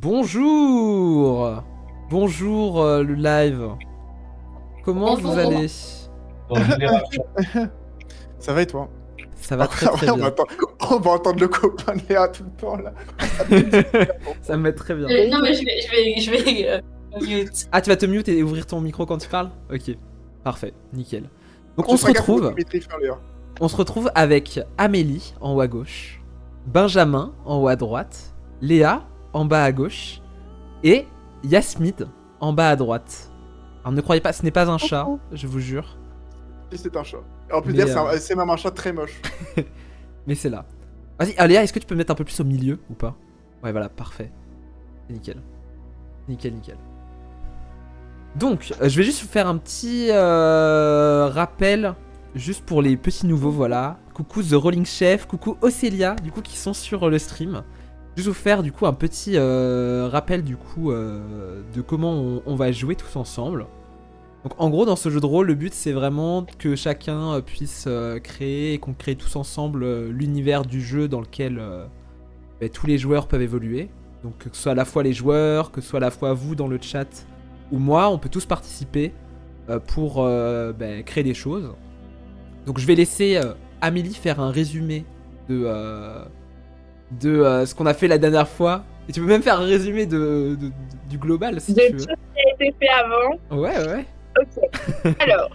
Bonjour. Bonjour le live. Comment vous allez? Ça va et toi? Ça va très très on bien. on va entendre le copain de Léa tout le temps là. Ça me met très bien. Non mais je vais mute. Ah, tu vas te mute et ouvrir ton micro quand tu parles? Ok, parfait, nickel. Donc Tu on se feras gaffe au retrouve. Dimitri, Léa. On se retrouve avec Amélie en haut à gauche, Benjamin en haut à droite, Léa en bas à gauche et Yasmid en bas à droite. Alors ne croyez pas, ce n'est pas un chat, je vous jure, Si c'est un chat. Et en plus Mais, d'ailleurs, c'est même un chat très moche. mais c'est là. Vas-y, Léa, est-ce que tu peux me mettre un peu plus au milieu ou pas? Ouais, voilà, parfait. C'est nickel. Nickel, nickel. Donc, je vais juste vous faire un petit rappel, juste pour les petits nouveaux, voilà. Coucou The Rolling Chef, coucou Océlia, du coup, qui sont sur le stream. Juste vous faire, du coup, un petit rappel, du coup, de comment on va jouer tous ensemble. Donc, en gros, dans ce jeu de rôle, le but, c'est vraiment que chacun puisse créer et qu'on crée tous ensemble l'univers du jeu dans lequel tous les joueurs peuvent évoluer. Donc, que ce soit à la fois les joueurs, que ce soit à la fois vous dans le chat ou moi, on peut tous participer pour créer des choses. Donc je vais laisser Amélie faire un résumé de ce qu'on a fait la dernière fois. Et tu peux même faire un résumé du global si De tu tout veux. ce qui a été fait avant. Ouais. Ok. Alors,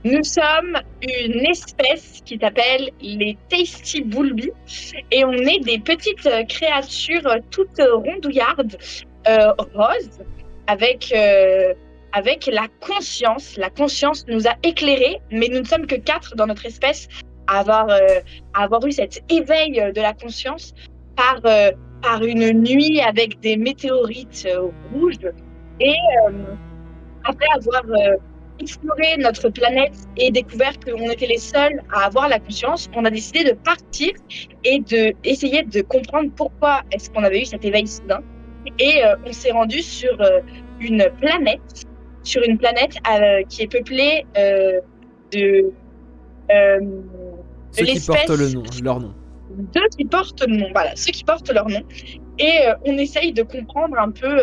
nous sommes une espèce qui s'appelle les Tasty Bulbi et on est des petites créatures toutes rondouillardes, roses, avec la conscience. La conscience nous a éclairés, mais nous ne sommes que 4 dans notre espèce à avoir eu cet éveil de la conscience par une nuit avec des météorites rouges et après avoir exploré notre planète et découvert qu'on était les seuls à avoir la conscience, on a décidé de partir et d'essayer de comprendre pourquoi est-ce qu'on avait eu cet éveil soudain. Et on s'est rendu sur une planète, qui est peuplée de Ceux qui portent leur nom. Ceux qui portent le nom, voilà, ceux qui portent leur nom. Et on essaye de comprendre un peu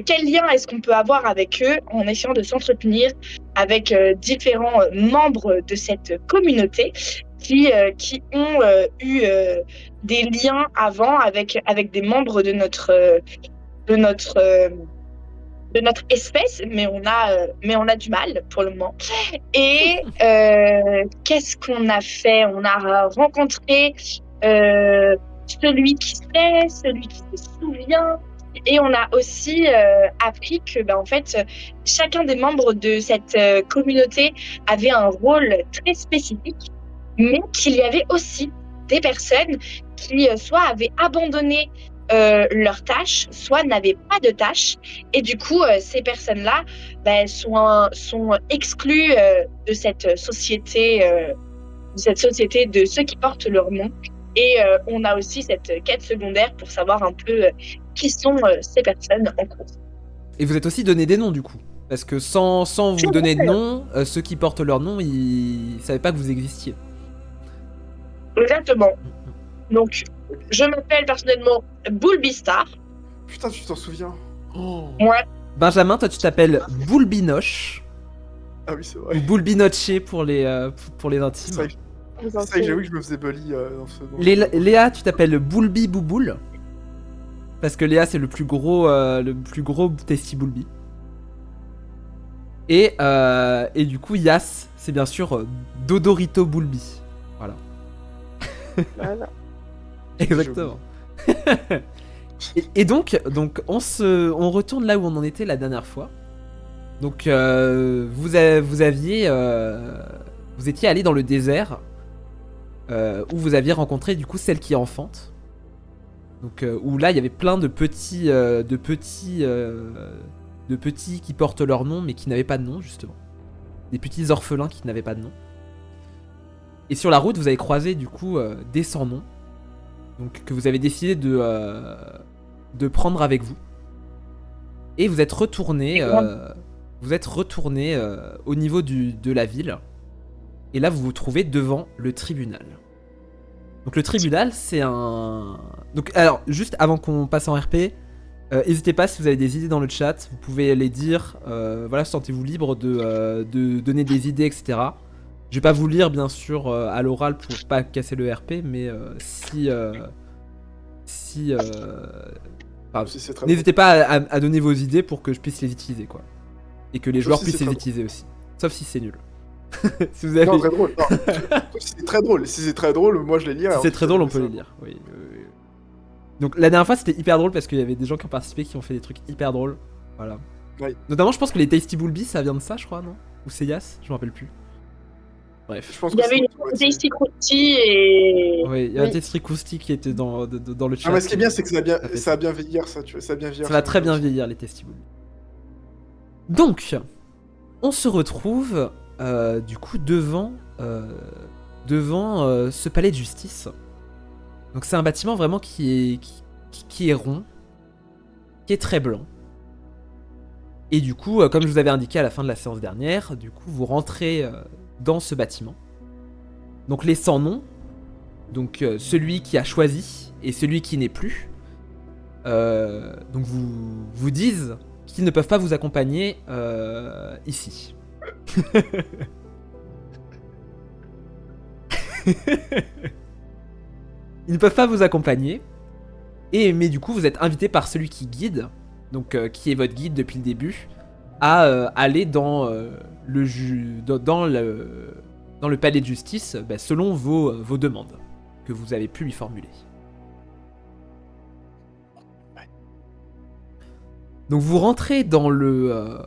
quel lien est-ce qu'on peut avoir avec eux en essayant de s'entretenir avec différents membres de cette communauté qui ont eu des liens avant avec des membres de notre espèce, mais on a du mal pour le moment. Et qu'est-ce qu'on a fait? On a rencontré celui qui sait, celui qui se souvient. Et on a aussi appris que, en fait, chacun des membres de cette communauté avait un rôle très spécifique, mais qu'il y avait aussi des personnes qui soit avaient abandonné leurs tâches, soit n'avaient pas de tâches. Et du coup, ces personnes-là sont exclues de cette société de ceux qui portent leur nom. Et on a aussi cette quête secondaire pour savoir un peu qui sont ces personnes en cours. Et vous êtes aussi donné des noms du coup. Parce que sans vous donner de nom, ceux qui portent leur nom, ils savaient pas que vous existiez. Exactement. Donc, je m'appelle personnellement Bulbistar. Putain, tu t'en souviens? Oh. Moi, Benjamin, toi tu t'appelles Boulbinoche. Ah oui, c'est vrai. Ou Boulbinoche pour les intimes. C'est vrai que j'avoue que je me faisais bully dans ce... Léa, tu t'appelles Boulbi Bouboule. Parce que Léa, c'est le plus gros Tasty Boulbi. Et du coup, Yas, c'est bien sûr Dodorito Boulbi. Voilà. Voilà. Exactement. et donc on retourne là où on en était la dernière fois. Donc vous étiez allé dans le désert où vous aviez rencontré du coup celle qui enfante. Donc où là il y avait plein de petits qui portent leur nom mais qui n'avaient pas de nom justement. Des petits orphelins qui n'avaient pas de nom. Et sur la route vous avez croisé du coup des sans noms. Donc que vous avez décidé de prendre avec vous. Et vous êtes retourné au niveau de la ville. Et là vous vous trouvez devant le tribunal. Donc le tribunal c'est un... Donc alors juste avant qu'on passe en RP, N'hésitez pas si vous avez des idées dans le chat, vous pouvez les dire. Voilà, sentez-vous libre de donner des idées, etc. Je vais pas vous lire bien sûr à l'oral pour pas casser le RP, mais si enfin, Si c'est très n'hésitez pas à donner vos idées pour que je puisse les utiliser, quoi, et que les Sauf joueurs si puissent c'est les très utiliser aussi. Sauf si c'est nul. Si vous avez... Non, très drôle. Non. Sauf si c'est très drôle. Si c'est très drôle, moi je les lis. Si c'est très drôle, on peut les lire. Oui. Donc la dernière fois c'était hyper drôle parce qu'il y avait des gens qui ont participé qui ont fait des trucs hyper drôles. Voilà. Oui. Notamment, je pense que les Tasty Bulby ça vient de ça, je crois, non? Ou c'est Yas? Je me rappelle plus. Bref. Je pense Il que y avait c'est une Tasty Crousty et. Oui, il y a un Oui. Tasty Krusty qui était dans le chat. Ah, mais ce qui est bien, c'est que fait ça a bien vieillir, ça, tu vois. Ça a bien vieillir. Ça va très bien vieillir les Tasty Bulby. Donc, on se retrouve du coup devant ce palais de justice. Donc c'est un bâtiment vraiment qui est rond, qui est très blanc. Et du coup, comme je vous avais indiqué à la fin de la séance dernière, du coup vous rentrez dans ce bâtiment. Donc les sans noms, donc celui qui a choisi et celui qui n'est plus, donc vous disent qu'ils ne peuvent pas vous accompagner ici. Ils ne peuvent pas vous accompagner, mais du coup vous êtes invité par celui qui guide, donc qui est votre guide depuis le début, à aller dans le palais de justice selon vos demandes que vous avez pu lui formuler. Donc vous rentrez dans le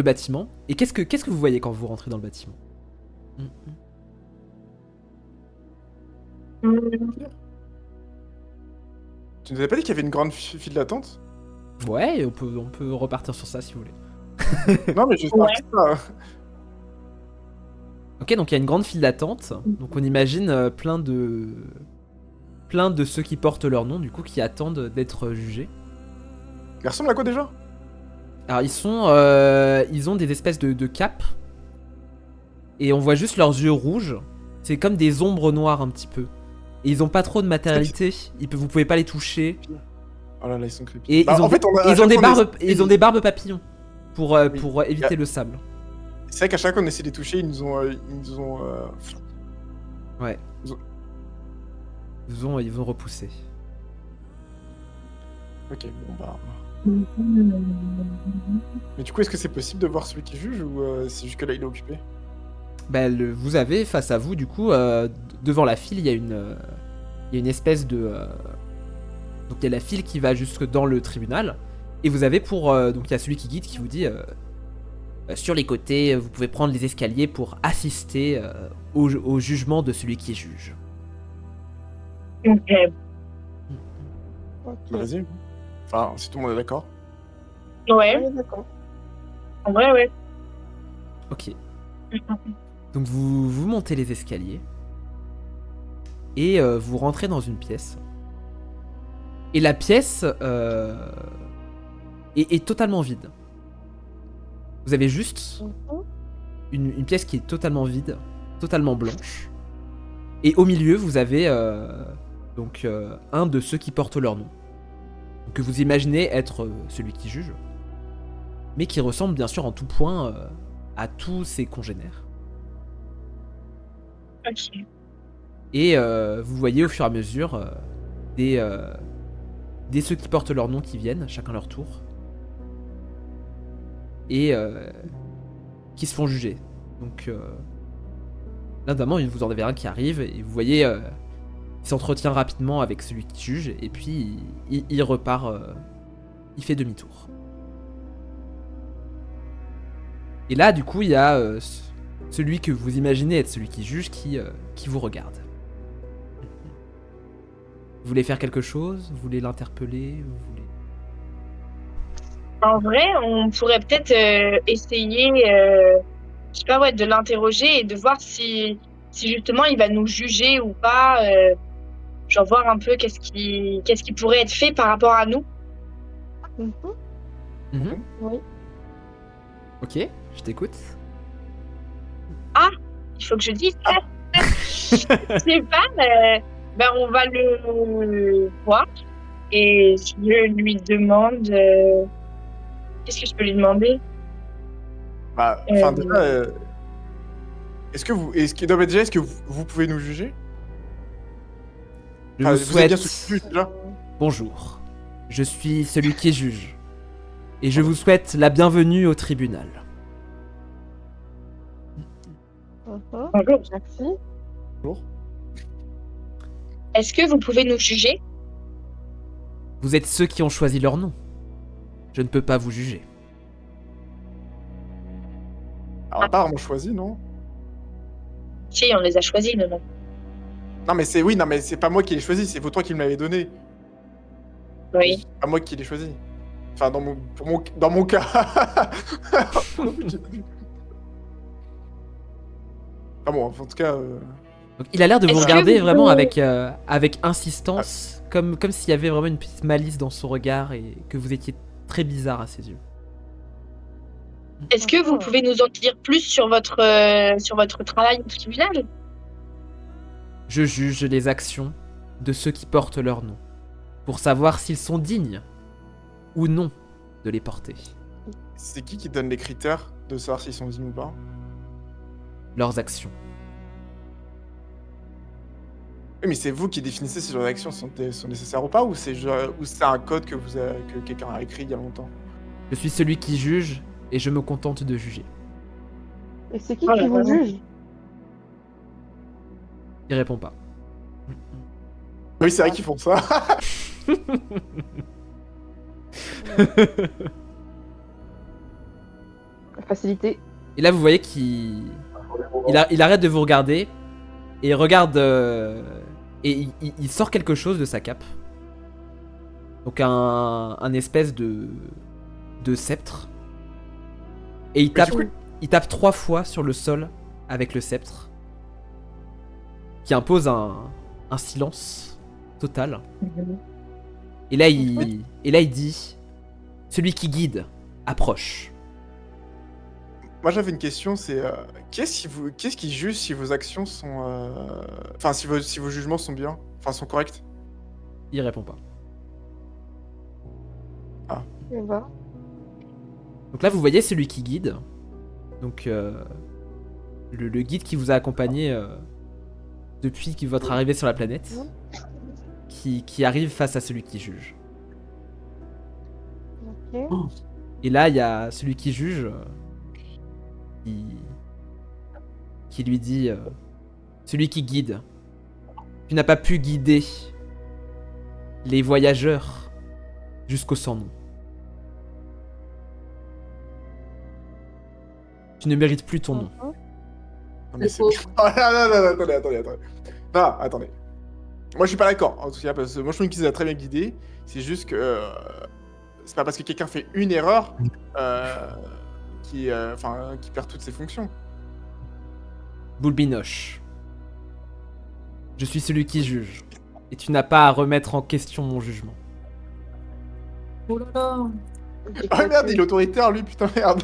bâtiment, et qu'est-ce que vous voyez quand vous rentrez dans le bâtiment? Tu nous avais pas dit qu'il y avait une grande file d'attente? Ouais, on peut repartir sur ça si vous voulez. Non, mais je sais Ouais. pas. Ok, donc il y a une grande file d'attente. Donc on imagine plein de ceux qui portent leur nom, du coup, qui attendent d'être jugés. Il ressemble à quoi déjà? Alors ils ont des espèces de capes. Et on voit juste leurs yeux rouges. C'est comme des ombres noires un petit peu. Et ils ont pas trop de matérialité. Vous pouvez pas les toucher. Oh là là, ils sont creepy. Et Bah, ils ont, en fait, on a- à ils ont chaque des fois, on barbes, essaie- ils ont des barbes papillons pour Oui. éviter le sable. C'est vrai qu'à chaque fois on essaie de les toucher, ils nous ont. Ouais. Ils ont- Ils vont repousser. Ok, bon bah. Mais du coup, est-ce que c'est possible de voir celui qui juge ou c'est juste que là il est occupé? Vous avez face à vous, du coup, devant la file, il y a une espèce de... Donc il y a la file qui va jusque dans le tribunal. Et vous avez donc il y a celui qui guide qui vous dit... sur les côtés, vous pouvez prendre les escaliers pour assister au jugement de celui qui juge. Ok. Ok. Vas-y. Enfin, si tout le monde est d'accord. Ouais, Ouais, d'accord. en vrai, ouais. Ok. Donc vous montez les escaliers. Et vous rentrez dans une pièce. Et la pièce est totalement vide. Vous avez juste une pièce qui est totalement vide, totalement blanche. Et au milieu, vous avez un de ceux qui portent leur nom. Que vous imaginez être celui qui juge. Mais qui ressemble bien sûr en tout point à tous ses congénères. Ok. Et vous voyez au fur et à mesure des ceux qui portent leur nom qui viennent, chacun leur tour. Et qui se font juger. Donc là notamment vous en avez un qui arrive et vous voyez il s'entretient rapidement avec celui qui juge et puis il repart, il fait demi-tour. Et là du coup il y a celui que vous imaginez être celui qui juge qui vous regarde. Vous voulez faire quelque chose? Vous voulez l'interpeller? Vous voulez... En vrai, on pourrait peut-être essayer, je sais pas, ouais, de l'interroger et de voir si justement il va nous juger ou pas. Genre voir un peu qu'est-ce qui pourrait être fait par rapport à nous. Mhm. Mhm. Oui. Ok, je t'écoute. Il faut que je dise ça. Je sais pas, on va le voir Et je lui demande... Qu'est-ce que je peux lui demander? Bah, enfin, déjà, est-ce que non, mais déjà, est-ce que vous pouvez nous juger? Je Enfin, vous vous êtes bien souhaite celui qui juge, déjà. bonjour. Je suis celui qui juge. Et je vous souhaite la bienvenue au tribunal. Bonjour. Merci. Bonjour. Est-ce que vous pouvez nous juger? Vous êtes ceux qui ont choisi leur nom. Je ne peux pas vous juger. Alors, on n'a pas vraiment choisi, non? Si, on les a choisis, nous, non? Non, mais c'est pas moi qui l'ai choisi, c'est vous trois qui me l'avez donné. Oui. C'est pas moi qui l'ai choisi. Enfin, dans mon cas. Ah bon, en tout cas. Donc, il a l'air de vous Est-ce que regarder vous vraiment pouvez- avec insistance, comme s'il y avait vraiment une petite malice dans son regard et que vous étiez très bizarre à ses yeux. Est-ce que vous pouvez nous en dire plus sur votre travail au tribunal? Je juge les actions de ceux qui portent leur nom, pour savoir s'ils sont dignes ou non de les porter. C'est qui donne les critères de savoir s'ils sont dignes ou pas? Leurs actions. Oui, mais c'est vous qui définissez si leurs actions sont nécessaires ou pas, ou c'est un code que quelqu'un a écrit il y a longtemps? Je suis celui qui juge et je me contente de juger. Et c'est qui Oh là vous là. juge? Il répond pas. Oui, c'est vrai qu'ils font ça. Facilité. Et là, vous voyez qu'il il arrête de vous regarder et il regarde et il sort quelque chose de sa cape. Donc un espèce de sceptre. Et il Mais tape, du coup- il tape 3 fois sur le sol avec le sceptre, qui impose un silence total. Et là, il dit: celui qui guide approche. Moi, j'avais une question, c'est qu'est-ce qui juge si vos actions sont, enfin, si vos jugements sont bien, enfin, sont corrects? Il répond pas. Et bah. Donc là, vous voyez celui qui guide. Donc le guide qui vous a accompagné depuis votre arrivée sur la planète, qui arrive face à celui qui juge. Ok. Et là, il y a celui qui juge qui lui dit celui qui guide, tu n'as pas pu guider les voyageurs jusqu'au sans nom. Tu ne mérites plus ton nom. Non, mais Le c'est... pauvre. Oh, non, attendez. Non, attendez. Moi, je suis pas d'accord, en tout cas, parce que moi, je trouve qu'ils a très bien guidé. C'est juste que c'est pas parce que quelqu'un fait une erreur qui perd toutes ses fonctions. Boulbinoche, je suis celui qui juge, et tu n'as pas à remettre en question mon jugement. Oh là là. Ah merde, il est autoritaire, lui, putain, merde.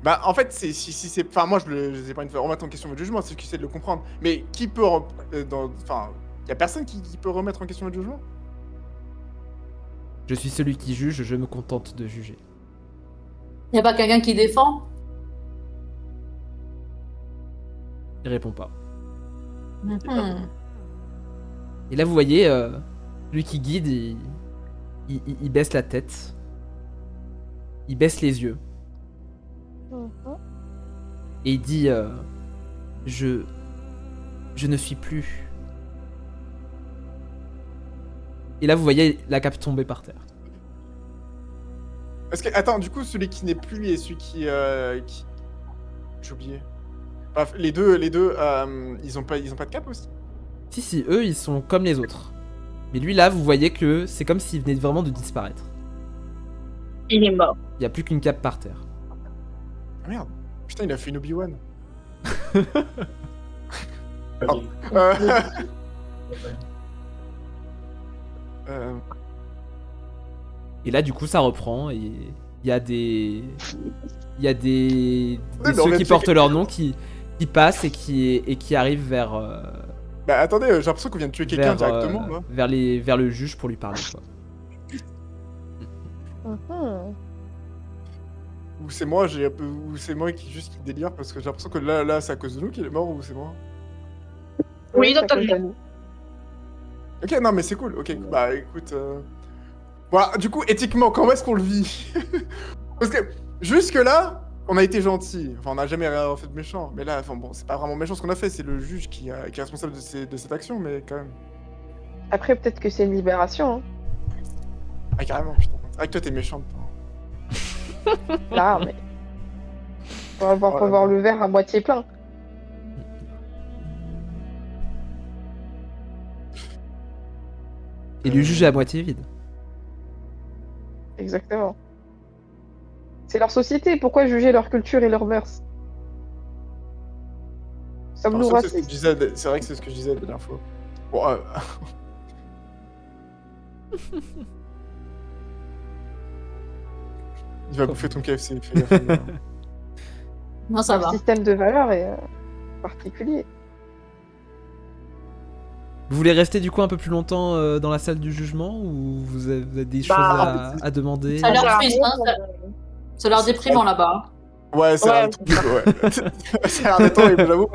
Bah, en fait, si c'est... Enfin, moi, je sais pas une fois remettre en question votre jugement, c'est que j'essaie de le comprendre. Mais qui peut... Enfin, y a personne qui peut remettre en question votre jugement? Je suis celui qui juge, je me contente de juger. Y a pas quelqu'un qui défend? Il répond pas. Mhm. Et là, vous voyez, lui qui guide, il baisse la tête. Il baisse les yeux. Et il dit je ne suis plus. Et là, vous voyez la cape tomber par terre. Parce que, attends, du coup, celui qui n'est plus et celui qui... J'ai oublié. Bref, les deux, ils ont pas de cap aussi? Si, eux, ils sont comme les autres. Mais lui, là, vous voyez que c'est comme s'il venait vraiment de disparaître. Il est mort. Il n'y a plus qu'une cape par terre. Ah merde. Putain, il a fait une Obi-Wan. Allez. Et là, du coup, ça reprend. Et il y a des... Oui, mais en ceux fait, qui c'est portent que- leur nom qui passent et qui arrivent vers... Bah attendez, j'ai l'impression qu'on vient de tuer quelqu'un directement, là. vers le juge pour lui parler, quoi. Mhm. Ou c'est moi, ou c'est moi qui délire, parce que j'ai l'impression que là, c'est à cause de nous qu'il est mort, ou c'est moi. Oui, ça totalement. compte à nous. Ok, non, mais c'est cool, ok, bah écoute... Voilà, du coup, éthiquement, comment est-ce qu'on le vit? Parce que, jusque-là, on a été gentil, enfin, on n'a jamais rien fait de méchant, mais là, enfin bon, c'est pas vraiment méchant ce qu'on a fait, c'est le juge qui est responsable de cette action, mais quand même... Après, peut-être que c'est une libération. Hein. Ah, carrément, putain. C'est vrai que toi, t'es méchante. Là, mais. On va Oh là voir là. le verre à moitié plein. Et le juge est à moitié vide. Exactement. C'est leur société, pourquoi juger leur culture et leurs mœurs? Sommes-nous Alors, ça, c'est ce que je racistes? disais, c'est vrai que c'est ce que je disais la dernière fois. Bon, Il va bouffer ton KFC, fais gaffe. Non, ça Leur va. système de valeurs est particulier. Vous voulez rester du coup un peu plus longtemps dans la salle du jugement ou vous avez des choses Bah, à demander? Ça leur Ça frustre, hein, arrive, ça leur déprimant là-bas. Ouais, ça a l'air Ouais. d'être horrible, ouais. Ça a l'air d'être horrible, j'avoue.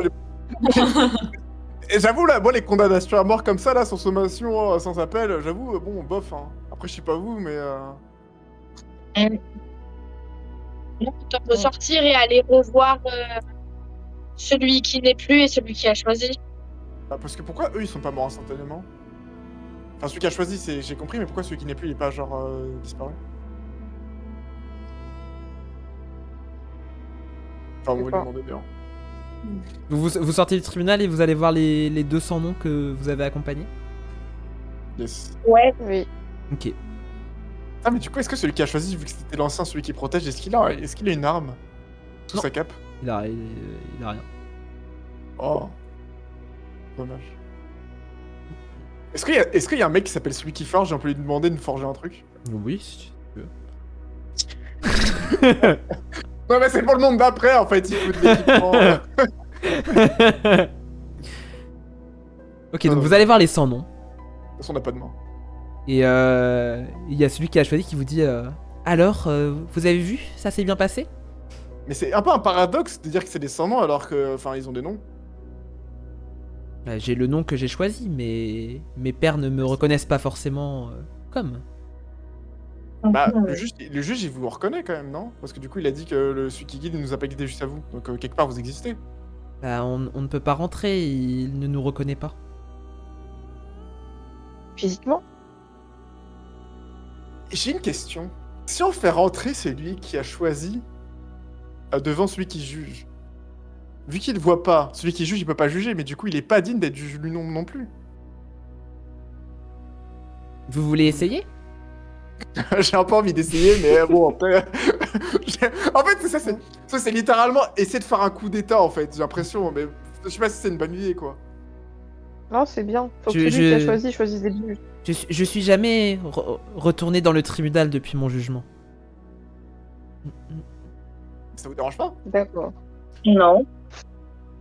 Et j'avoue, là, moi, les condamnations à mort comme ça, là, sans sommation, sans appel, j'avoue, bon, bof, hein. Après, je sais pas vous, mais... Donc, on peut sortir et aller revoir celui qui n'est plus et celui qui a choisi. Bah, parce que pourquoi eux, ils sont pas morts instantanément? Enfin, celui qui a choisi, j'ai compris, mais pourquoi celui qui n'est plus, il est pas, genre, disparu? Enfin, on va lui pas. demander bien. Vous sortez du tribunal et vous allez voir les 200 noms que vous avez accompagnés? Yes. Ouais. Oui. Ok. Ah, mais du coup, est-ce que celui qui a choisi, vu que c'était l'ancien, celui qui protège, est-ce qu'il a une arme sous Non. sa cape? Il a rien. Oh. Dommage. Est-ce qu'il y a un mec qui s'appelle celui qui forge et on peut lui demander de nous forger un truc? Oui, si tu veux. Non, mais c'est pour le monde d'après, en fait, il faut de l'équipement. Ok, donc vous allez voir les 100 noms. De toute façon, on n'a pas de main. Et il y a celui qui a choisi qui vous dit alors, vous avez vu? Ça s'est bien passé? Mais c'est un peu un paradoxe de dire que c'est des sans noms alors que, enfin, ils ont des noms. Bah, j'ai le nom que j'ai choisi, mais mes pairs ne me reconnaissent pas forcément comme. Bah, le juge, il vous reconnaît quand même, non? Parce que du coup, il a dit que celui qui guide, il nous a pas guidé juste à vous. Donc, quelque part, vous existez. Bah, on ne peut pas rentrer, il ne nous reconnaît pas. Physiquement? J'ai une question. Si on fait rentrer celui qui a choisi devant celui qui juge, vu qu'il ne voit pas, celui qui juge, il peut pas juger, mais du coup, il est pas digne d'être juge lui non plus. Vous voulez essayer? J'ai un peu envie d'essayer, mais bon, après... En fait, ça, c'est littéralement essayer de faire un coup d'état, en fait, j'ai l'impression, mais je sais pas si c'est une bonne idée, quoi. Non, c'est bien. Faut que Je- celui qui a je- choisi choisisse des juges. Je suis jamais retourné dans le tribunal depuis mon jugement. Ça vous dérange pas? D'accord. Non.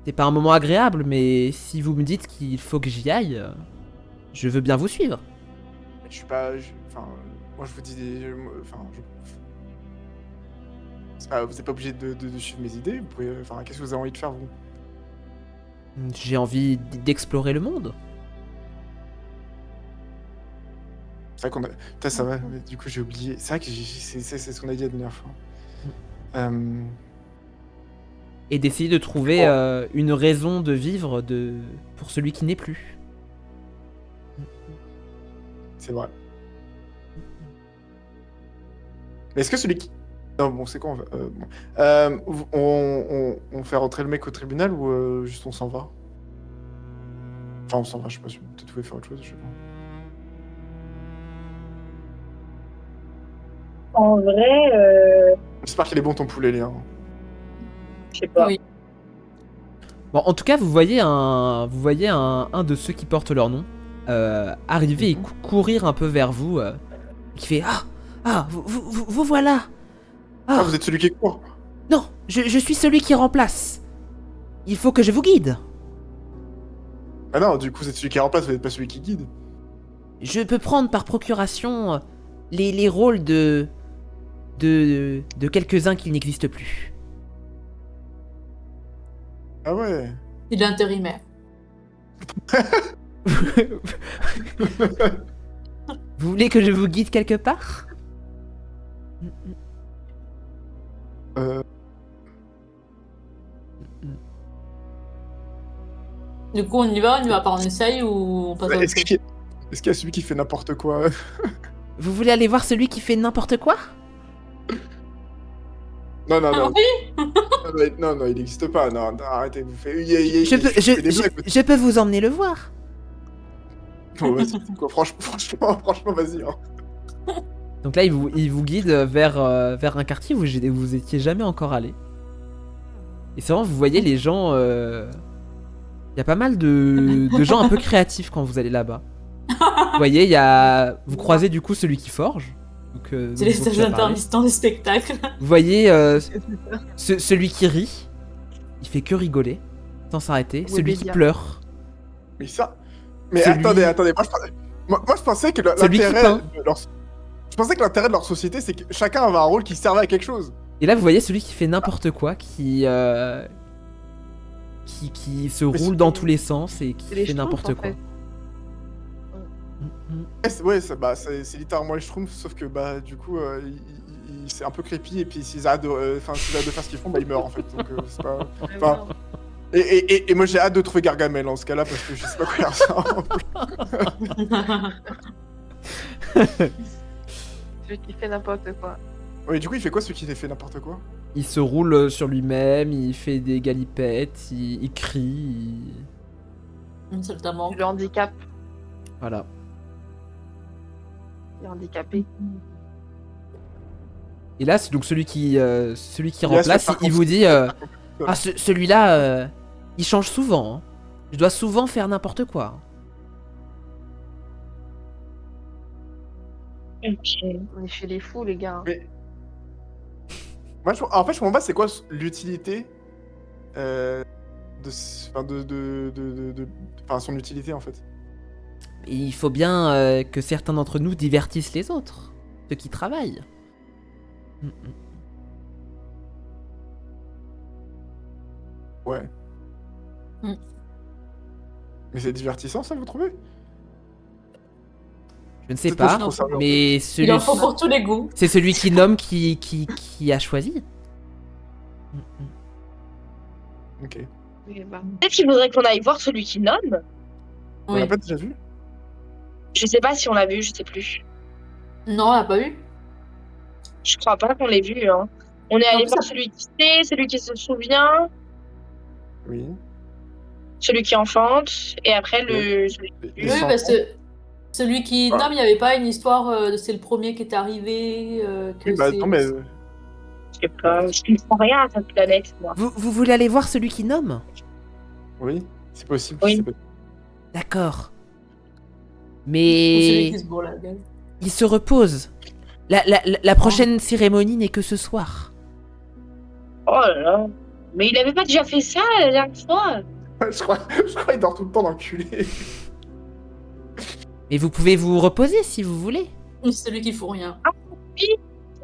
C'est pas un moment agréable, mais si vous me dites qu'il faut que j'y aille, je veux bien vous suivre. Je suis pas... Enfin, moi, je vous dis... Enfin, vous êtes pas obligé de suivre mes idées, vous pouvez... Enfin, qu'est-ce que vous avez envie de faire, vous? J'ai envie d'explorer le monde. C'est vrai qu'on a... Putain, ça va, mais du coup, j'ai oublié. C'est vrai que c'est ce qu'on a dit la dernière fois. Et d'essayer de trouver une raison de vivre pour celui qui n'est plus. C'est vrai. Mais est-ce que celui qui... Non, bon, c'est quoi, on fait rentrer le mec au tribunal ou juste on s'en va? Enfin, on s'en va, je sais pas si peut-être vous pouvez faire autre chose, je sais pas. En vrai, J'espère qu'il est bon ton poulet, Léa. je sais pas. Oui. Bon, en tout cas, vous voyez un de ceux qui portent leur nom arriver et courir un peu vers vous, qui fait vous voilà. Ah, vous êtes celui qui court? Non, je suis celui qui remplace. Il faut que je vous guide. Ah non, du coup, c'est celui qui remplace, vous n'êtes pas celui qui guide. Je peux prendre par procuration les rôles de quelques-uns qui n'existent plus. Ah ouais. Il est intérimaire. Vous voulez que je vous guide quelque part? Du coup, on y va pas, on essaye ou on passe à autre Est-ce chose? qu'il y a celui qui fait n'importe quoi? Vous voulez aller voir celui qui fait n'importe quoi? Non, non, Ah non. oui. Non, non, il n'existe pas. Non, non, arrêtez, vous faites. Je peux vous emmener le voir. Bon, vas-y, quoi, franchement, vas-y. Hein. Donc là, il vous guide vers un quartier où vous étiez jamais encore allé. Et c'est vraiment, vous voyez les gens... Il y a pas mal de gens un peu créatifs quand vous allez là-bas. Vous voyez, vous croisez du coup celui qui forge. Donc, C'est les dont tu as stages parlé. intermittents des spectacles. Vous voyez celui qui rit. Il fait que rigoler sans s'arrêter. Celui qui Webedia. pleure. Mais ça. Mais Celui- attendez. Moi, je pensais que Celui qui l'intérêt peint. de leur. Je pensais que l'intérêt de leur société, c'est que chacun avait un rôle qui servait à quelque chose. Et là, vous voyez celui qui fait n'importe quoi, qui se Mais roule c'est- dans tous les sens et qui C'est les fait n'importe Schtroumpfs, quoi. en fait. Ouais, c'est littéralement les Schtroumpfs, sauf que bah du coup, c'est un peu creepy et puis s'ils arrêtent de faire ce qu'ils font, bah ils meurent en fait. Donc c'est pas. Enfin, et moi j'ai hâte de trouver Gargamel en ce cas-là parce que je sais pas quoi faire ça. Celui qui fait n'importe quoi. Ouais, du coup, il fait quoi celui qui fait n'importe quoi? Il se roule sur lui-même, il fait des galipettes, il crie, Notamment. Le handicap. voilà. Il est handicapé. Et là, c'est donc celui qui Il remplace, aspecte, par il contre, vous dit par celui-là, il change souvent. Hein. Je dois souvent faire n'importe quoi. Ok. On est chez les fous, les gars. Mais- Moi, en fait, je comprends pas c'est quoi l'utilité enfin, son utilité en fait. Et il faut bien que certains d'entre nous divertissent les autres, ceux qui travaillent. Ouais. Mm. Mais c'est divertissant ça, vous trouvez? Je ne sais C'est toi, pas, je trouve ça, en mais Il en faut pour tous les goûts. c'est celui qui nomme qui a choisi. Ok. Peut-être qu'il voudrait qu'on aille voir celui qui nomme. On Oui. l'a pas déjà vu? Je sais pas si on l'a vu, je sais plus. Non, on l'a pas eu. Je crois pas qu'on l'ait vu. Hein. On est allé plus, voir ça- celui qui sait, celui qui se souvient, Oui. celui qui enfante, et après Et Oui, sans- parce que celui qui Ah. nomme, il n'y avait pas une histoire de c'est le premier qui est arrivé. Que Oui, bah c'est- non, mais. Je sais pas, je comprends rien à cette planète, moi. Vous voulez aller voir celui qui nomme? Oui, c'est possible. Oui. c'est possible. D'accord. Ou celui Mais qui se bourre la gueule. il se repose. La prochaine cérémonie n'est que ce soir. Oh là là. Mais il avait pas déjà fait ça la dernière fois? je crois qu'il dort tout le temps dans le culé. Mais vous pouvez vous reposer si vous voulez. Ou celui qui fout rien.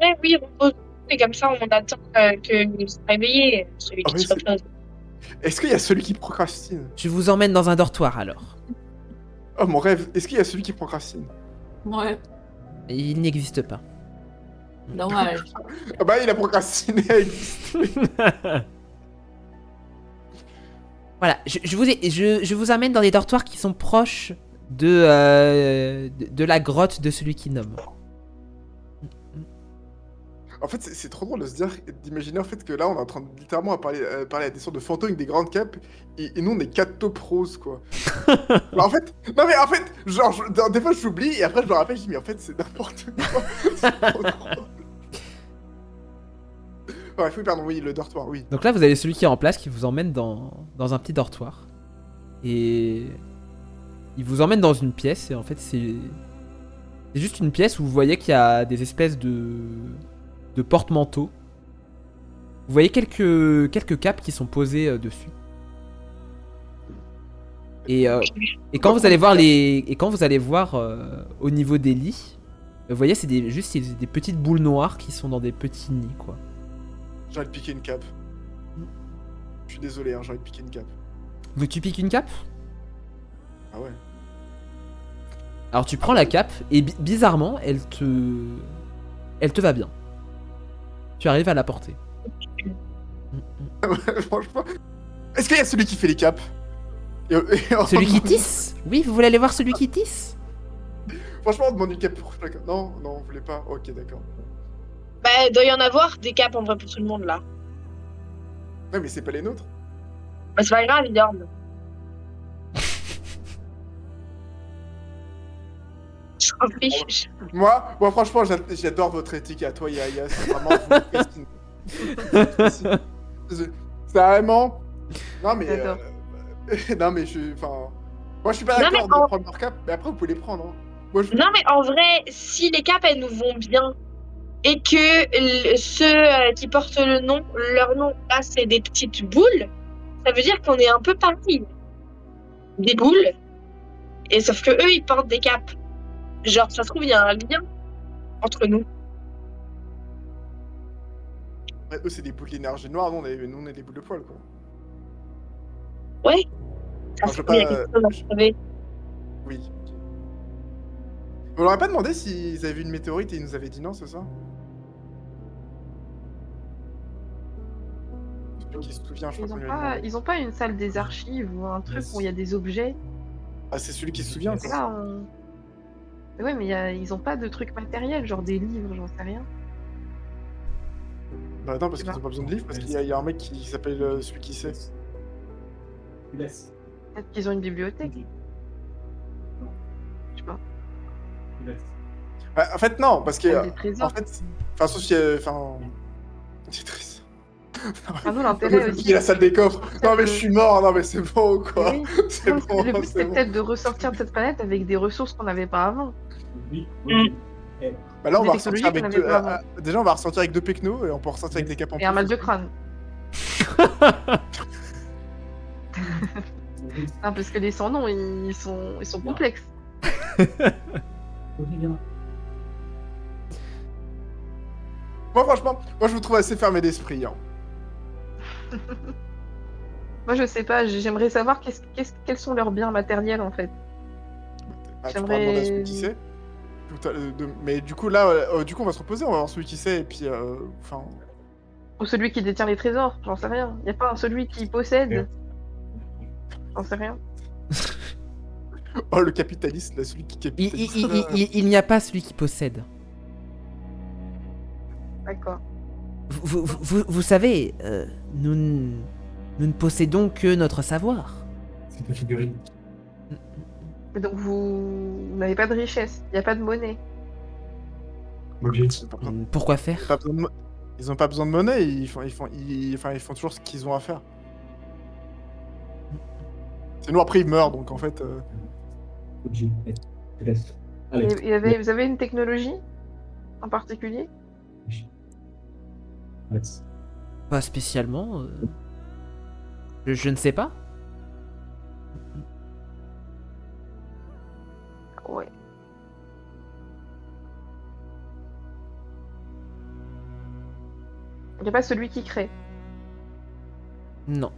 Ouais, oui, repose. Et comme ça, on attend qu'il se réveille, celui Ah qui oui, se c'est- repose. Est-ce qu'il y a celui qui procrastine? Je vous emmène dans un dortoir alors. Oh mon rêve, est-ce qu'il y a celui qui procrastine? Ouais, Et il n'existe pas. dommage. Ah bah il a procrastiné à exister. Voilà, je vous amène dans des dortoirs qui sont proches de la grotte de celui qui nomme. En fait, c'est trop drôle de se dire, d'imaginer en fait que là, on est en train de littéralement parler à des sortes de fantômes avec des grandes capes, et nous, on est 4 taupes roses, quoi. Bah, en fait, non mais en fait, genre, des fois, j'oublie, et après, je me rappelle, je dis, mais en fait, c'est n'importe quoi. C'est trop drôle. Bref, oui, pardon, oui, le dortoir, oui. Donc là, vous avez celui qui est en place qui vous emmène dans un petit dortoir. Et il vous emmène dans une pièce, et en fait, c'est juste une pièce où vous voyez qu'il y a des espèces de porte-manteaux. Vous voyez quelques capes qui sont posées dessus. Et quand vous allez voir au niveau des lits, vous voyez, c'est des petites boules noires qui sont dans des petits nids, quoi. J'ai envie de piquer une cape. Je suis désolé, hein, j'ai envie de piquer une cape. Donc tu piques une cape? Ah ouais. Alors tu prends la cape et bizarrement, elle te va bien. Tu arrives à la porter. Franchement. Est-ce qu'il y a celui qui fait les capes? Celui qui tisse? Oui, vous voulez aller voir celui qui tisse? Franchement, on demande une cape pour chacun. Non, vous voulez pas? Ok, d'accord. Bah, il doit y en avoir des capes en vrai pour tout le monde là. Ouais, mais c'est pas les nôtres. Bah, c'est pas grave, ils dorment. Je m'en fiche. Moi, franchement, j'adore votre éthique à toi, Yaya. C'est vraiment vous. C'est vraiment. Non, mais. J'adore. Non, mais je. Enfin. Moi, je suis pas Non, d'accord mais de en- prendre leur cap, mais après, vous pouvez les prendre. Hein. Moi, je... Non, mais en vrai, si les capes elles nous vont bien et que ceux qui portent leur nom, là, c'est des petites boules, ça veut dire qu'on est un peu pareil. Des boules, et sauf que eux, ils portent des capes. Genre, ça se trouve, il y a un lien entre nous. Ouais, eux, c'est des boules d'énergie noire. Nous, on est des boules de poil, quoi. Ouais. Ça Non, se je trouve, il y a veux pas, quelque chose à sauver. Oui. On leur a pas demandé s'ils avaient vu une météorite et ils nous avaient dit non, c'est ça? Celui qui se souvient, je crois qu'on lui a demandé. Ils ont pas une salle des archives ou un truc où il y a des objets. Ah, c'est celui qui se souvient, C'est quoi. là, Mais ouais, mais ils ont pas de trucs matériels, genre des livres, j'en sais rien. Bah non, parce qu'ils ont pas besoin de livres, parce qu'il y a un mec qui s'appelle celui qui sait. Peut-être qu'ils ont une bibliothèque. Je sais pas. Bah, en fait, non, parce que. Il y a des trésors. En fait. Enfin, sauf si. Enfin. C'est triste. Ah non, l'intérêt aussi. Il y a la salle des coffres. Non, mais je suis mort, non, mais c'est bon, quoi. Oui. C'est Non, bon, le but, c'est c'est bon. peut-être de ressortir de cette planète avec des ressources qu'on n'avait pas avant. Bah là, on Des va ressortir technologies avec qu'on deux. avait pas avant. Déjà, on va ressortir avec 2 pecnos et on peut ressortir avec des capes en Et un plus. mal de crâne. Ah, parce que les sans-noms, ils sont complexes. Moi, franchement, moi, je vous trouve assez fermé d'esprit. Hein. Moi, je sais pas, j'aimerais savoir quels sont leurs biens matériels en fait. Bah, tu pourras demander à celui qui sait. Mais du coup, là, du coup, on va se reposer, on va voir celui qui sait, et puis, enfin... Ou celui qui détient les trésors, j'en sais rien. Y a pas celui qui possède. J'en sais rien. Oh, le capitaliste, là, celui qui capitalise. Il n'y a pas celui qui possède. D'accord. Vous savez, nous ne possédons que notre savoir. C'est ta figurine. Et donc vous n'avez pas de richesse, y a pas de monnaie. Mobile. Pourquoi faire? Ils ont pas besoin de monnaie, ils font toujours ce qu'ils ont à faire. Sinon, après, ils meurent, donc en fait... Mobile. Je laisse. Allez. Et vous avez une technologie en particulier? Alex. Pas spécialement. Je ne sais pas. Ouais. Y a pas celui qui crée. Non.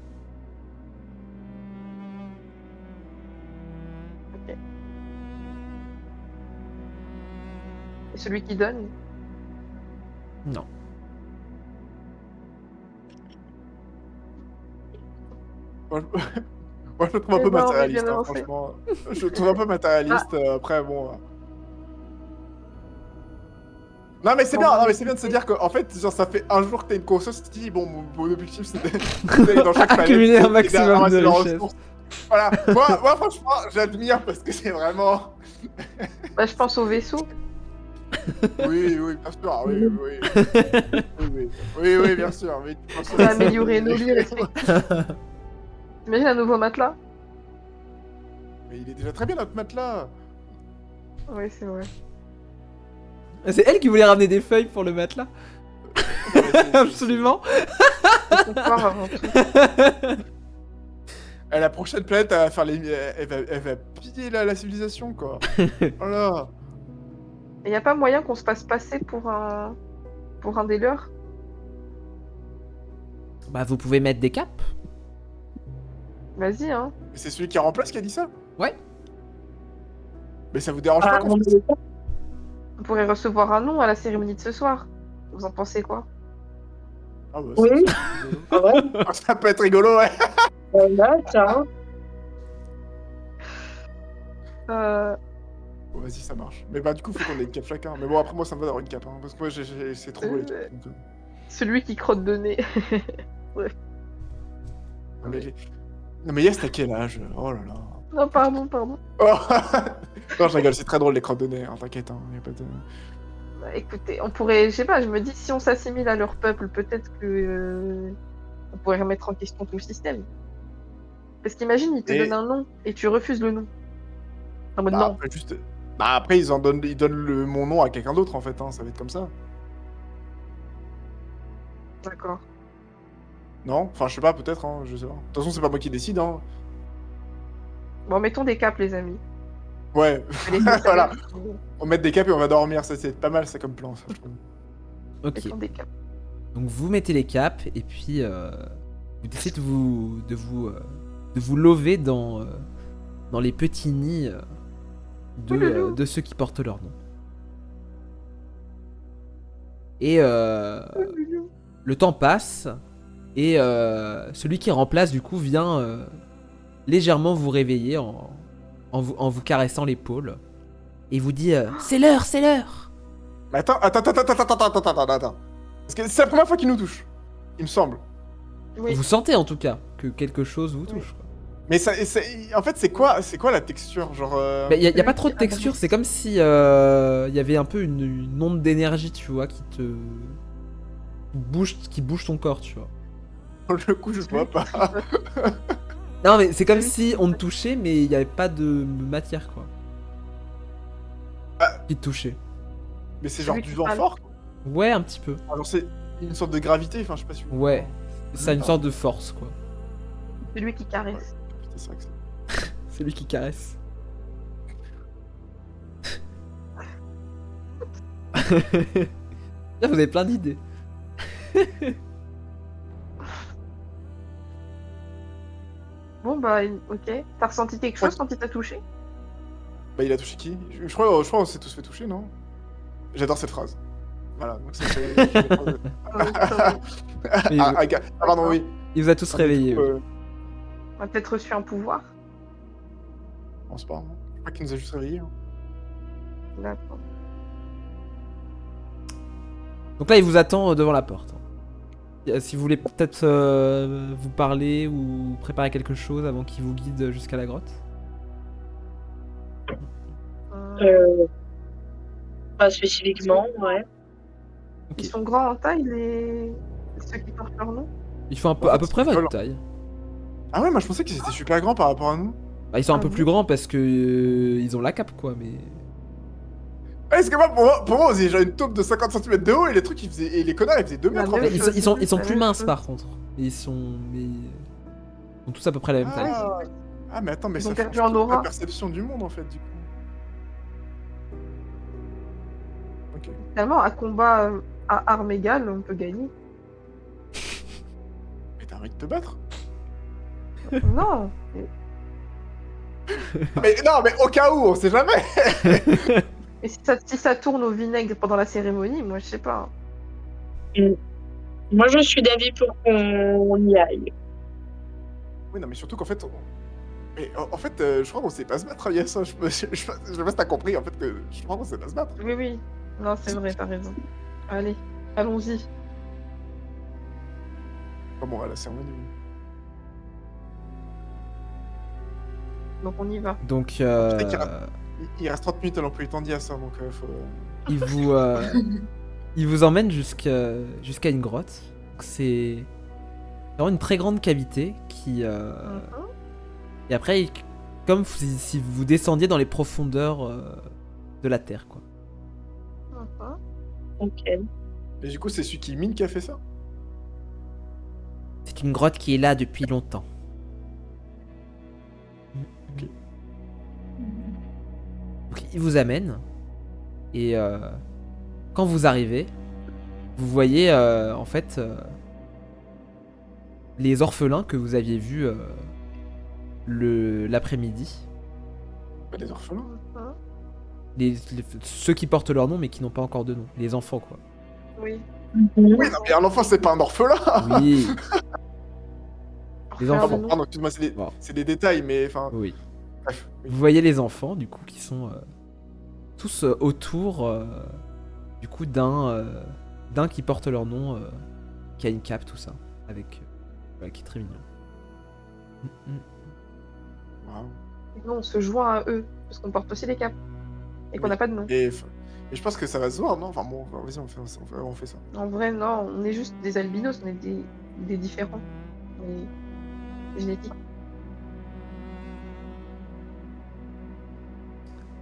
Ok. Et celui qui donne? Non. Moi, je le trouve un peu Non, mais matérialiste, bien hein, avancé. franchement. Je le trouve un peu matérialiste, après, bon... Non mais c'est bien, non, mais c'est bien de se dire qu'en fait, genre, ça fait un jour que t'as une conscience, tu te dis, bon, mon objectif c'est d'aller dans chaque planète Accumuler un et maximum ramasser de leurs richesses. ressources. Voilà, moi franchement, j'admire parce que c'est vraiment... Bah, je pense au vaisseau. Oui, bien sûr, oui, bien sûr. Oui, On va améliorer nos lits respectifs. T'imagines un nouveau matelas? Mais il est déjà très bien notre matelas. Oui, c'est vrai. C'est elle qui voulait ramener des feuilles pour le matelas. Absolument. Faut croire avant tout. La prochaine planète, elle va faire elle va piller la civilisation, quoi. Voilà. Et y a pas moyen qu'on se fasse passer pour un des leurs? Bah, vous pouvez mettre des capes. Vas-y, hein. Mais c'est celui qui remplace qui a dit ça? Ouais. Mais ça vous dérange Ah, pas qu'on fasse ça? On pourrait recevoir un nom à la cérémonie de ce soir. Vous en pensez quoi? Ah bah, Oui. ça, Ah ouais, ça peut être rigolo, ouais. voilà, tiens. Bon, vas-y, ça marche. Mais bah, du coup, faut qu'on ait une cape chacun. Mais bon, après, moi, ça me va d'avoir une cape, hein, parce que moi, c'est trop beau les capes. Donc, Celui qui crotte de nez. Non, mais Yes, t'as quel âge? Oh là là. Non, pardon. Oh. Non, je rigole, c'est très drôle les crottes de nez, hein, t'inquiète, hein, y a pas de... Bah, écoutez, on pourrait, je sais pas, je me dis si on s'assimile à leur peuple, peut-être que on pourrait remettre en question tout le système. Parce qu'imagine, ils te Et- donnent un nom et tu refuses le nom. En mode Bah, non. après, juste... Bah, après, ils donnent mon nom à quelqu'un d'autre, en fait, hein, ça va être comme ça. D'accord. Non? Enfin, je sais pas, peut-être, hein, je sais pas. De toute façon, c'est pas moi qui décide, hein. Bon, mettons des capes, les amis. Ouais, Allez, ça voilà. va. On met des capes et on va dormir, ça, c'est pas mal, ça, comme plan, ça, je trouve. Ok. Mettons des capes. Donc vous mettez les capes et puis vous décidez de vous lever dans les petits nids Ouloulou. de ceux qui portent leur nom. Et le temps passe et celui qui remplace du coup vient légèrement vous réveiller en vous caressant l'épaule et vous dit c'est l'heure, c'est l'heure. Mais attends. Parce que c'est la première fois qu'il nous touche, il me semble. Oui. Vous sentez en tout cas que quelque chose vous touche. Quoi. Mais en fait, c'est quoi la texture, genre Il y a Celui pas trop de qui texture, agresse. c'est comme si il y avait un peu une onde d'énergie, tu vois, qui bouge ton corps, tu vois. Pour le coup, je vois pas. Non mais c'est comme Celui si on te touchait mais il y avait pas de matière quoi. Ah. Qui te touchait. Mais c'est genre Celui du qui vent parle. fort, quoi. Ouais, un petit peu. Alors c'est une sorte de gravité, enfin, je sais pas si vous... Ouais. Ça a une sorte de force quoi. Celui qui caresse. Putain, c'est vrai que c'est... C'est lui qui caresse. Là vous avez plein d'idées. Bon bah ok. T'as ressenti quelque chose quand il t'a touché? Bah, il a touché qui? Je crois qu'on s'est tous fait toucher, non? J'adore cette phrase. Voilà, donc c'est... Mais pardon, oui. il vous a tous réveillés. oui. On a peut-être reçu un pouvoir. Je pense pas, hein. Je crois qu'il nous a juste réveillés. Hein. D'accord. Donc là il vous attend devant la porte. Si vous voulez peut-être vous parler ou préparer quelque chose avant qu'il vous guide jusqu'à la grotte. Pas spécifiquement, ouais. Ok. Ils sont grands en taille, ceux qui portent leur nom? Ils font à peu près votre taille. Ah ouais, moi je pensais qu'ils étaient super grands par rapport à nous. Bah, ils sont un Ah peu bon plus grands parce que ils ont la cape quoi, mais. Est-ce que moi, pour moi, on faisait genre une taupe de 50 cm de haut et les trucs, ils faisaient... Et les connards, ils faisaient 2 mètres en même fait. chose. Ils sont La plus même minces chose. par contre. Ils sont tous à peu près la même taille. Ah, mais attends, mais Ils ça ont perdu change en toute aura. la perception du monde en fait, du coup. Ok. Finalement, à combat à armes égales, on peut gagner. Mais t'as envie de te battre? Non. Mais non, mais au cas où, on sait jamais. Et si ça tourne au vinaigre pendant la cérémonie, moi je sais pas. Moi, je suis d'avis pour qu'on y aille. Oui, non, mais surtout qu'en fait, mais en fait, je crois qu'on sait pas se battre, Yes. Je sais pas si t'as compris, en fait, que je crois qu'on sait pas se battre. Oui, oui. Non, c'est vrai, t'as raison. Allez, allons-y. Comment on va la cérémonie? Donc on y va. Donc Il reste 30 minutes à l'emploi du temps d'Yas, hein, donc faut... il vous emmène jusqu'à une grotte. Donc, c'est vraiment une très grande cavité qui et après comme si vous descendiez dans les profondeurs de la terre quoi. Ok. Et du coup, c'est celui qui mine qui a fait ça? C'est une grotte qui est là depuis longtemps. Donc il vous amène. Et quand vous arrivez, vous voyez en fait les orphelins que vous aviez vus l'après-midi. Bah, les orphelins. Hein Ceux qui portent leur nom mais qui n'ont pas encore de nom. Les enfants quoi. Oui. Oui, non, mais un enfant, c'est pas un orphelin. Oui, Les Orphelin enfants. de nom. Pardon, excuse-moi, c'est des... Bon. c'est des détails, mais enfin. oui. Bref. Oui. Vous voyez les enfants du coup qui sont tous autour du coup d'un qui porte leur nom, qui a une cape tout ça, avec voilà, qui est très mignon. Waouh. Et nous, on se joint à eux, parce qu'on porte aussi des capes. Et qu'on n'a pas de nom. Et je pense que ça va se voir, non? Enfin bon, vas-y, on fait ça. En vrai, non, on est juste des albinos, on est des différents. On est génétiques.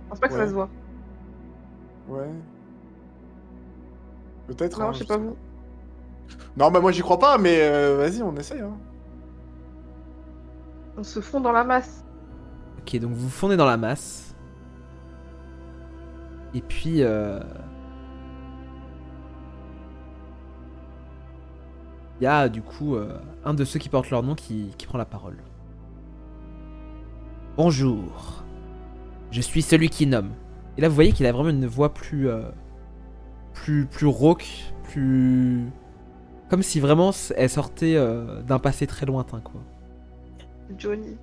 Je pense pas que ça Ouais. se voit. Ouais. Peut-être. Non, hein, je sais pas vous. Non, bah moi j'y crois pas, mais vas-y, on essaye. Hein. On se fond dans la masse. Ok, donc vous fondez dans la masse. Et puis il y a du coup un de ceux qui portent leur nom qui prend la parole. Bonjour, je suis celui qui nomme. Et là vous voyez qu'il a vraiment une voix plus rauque, plus comme si vraiment elle sortait d'un passé très lointain quoi. Johnny.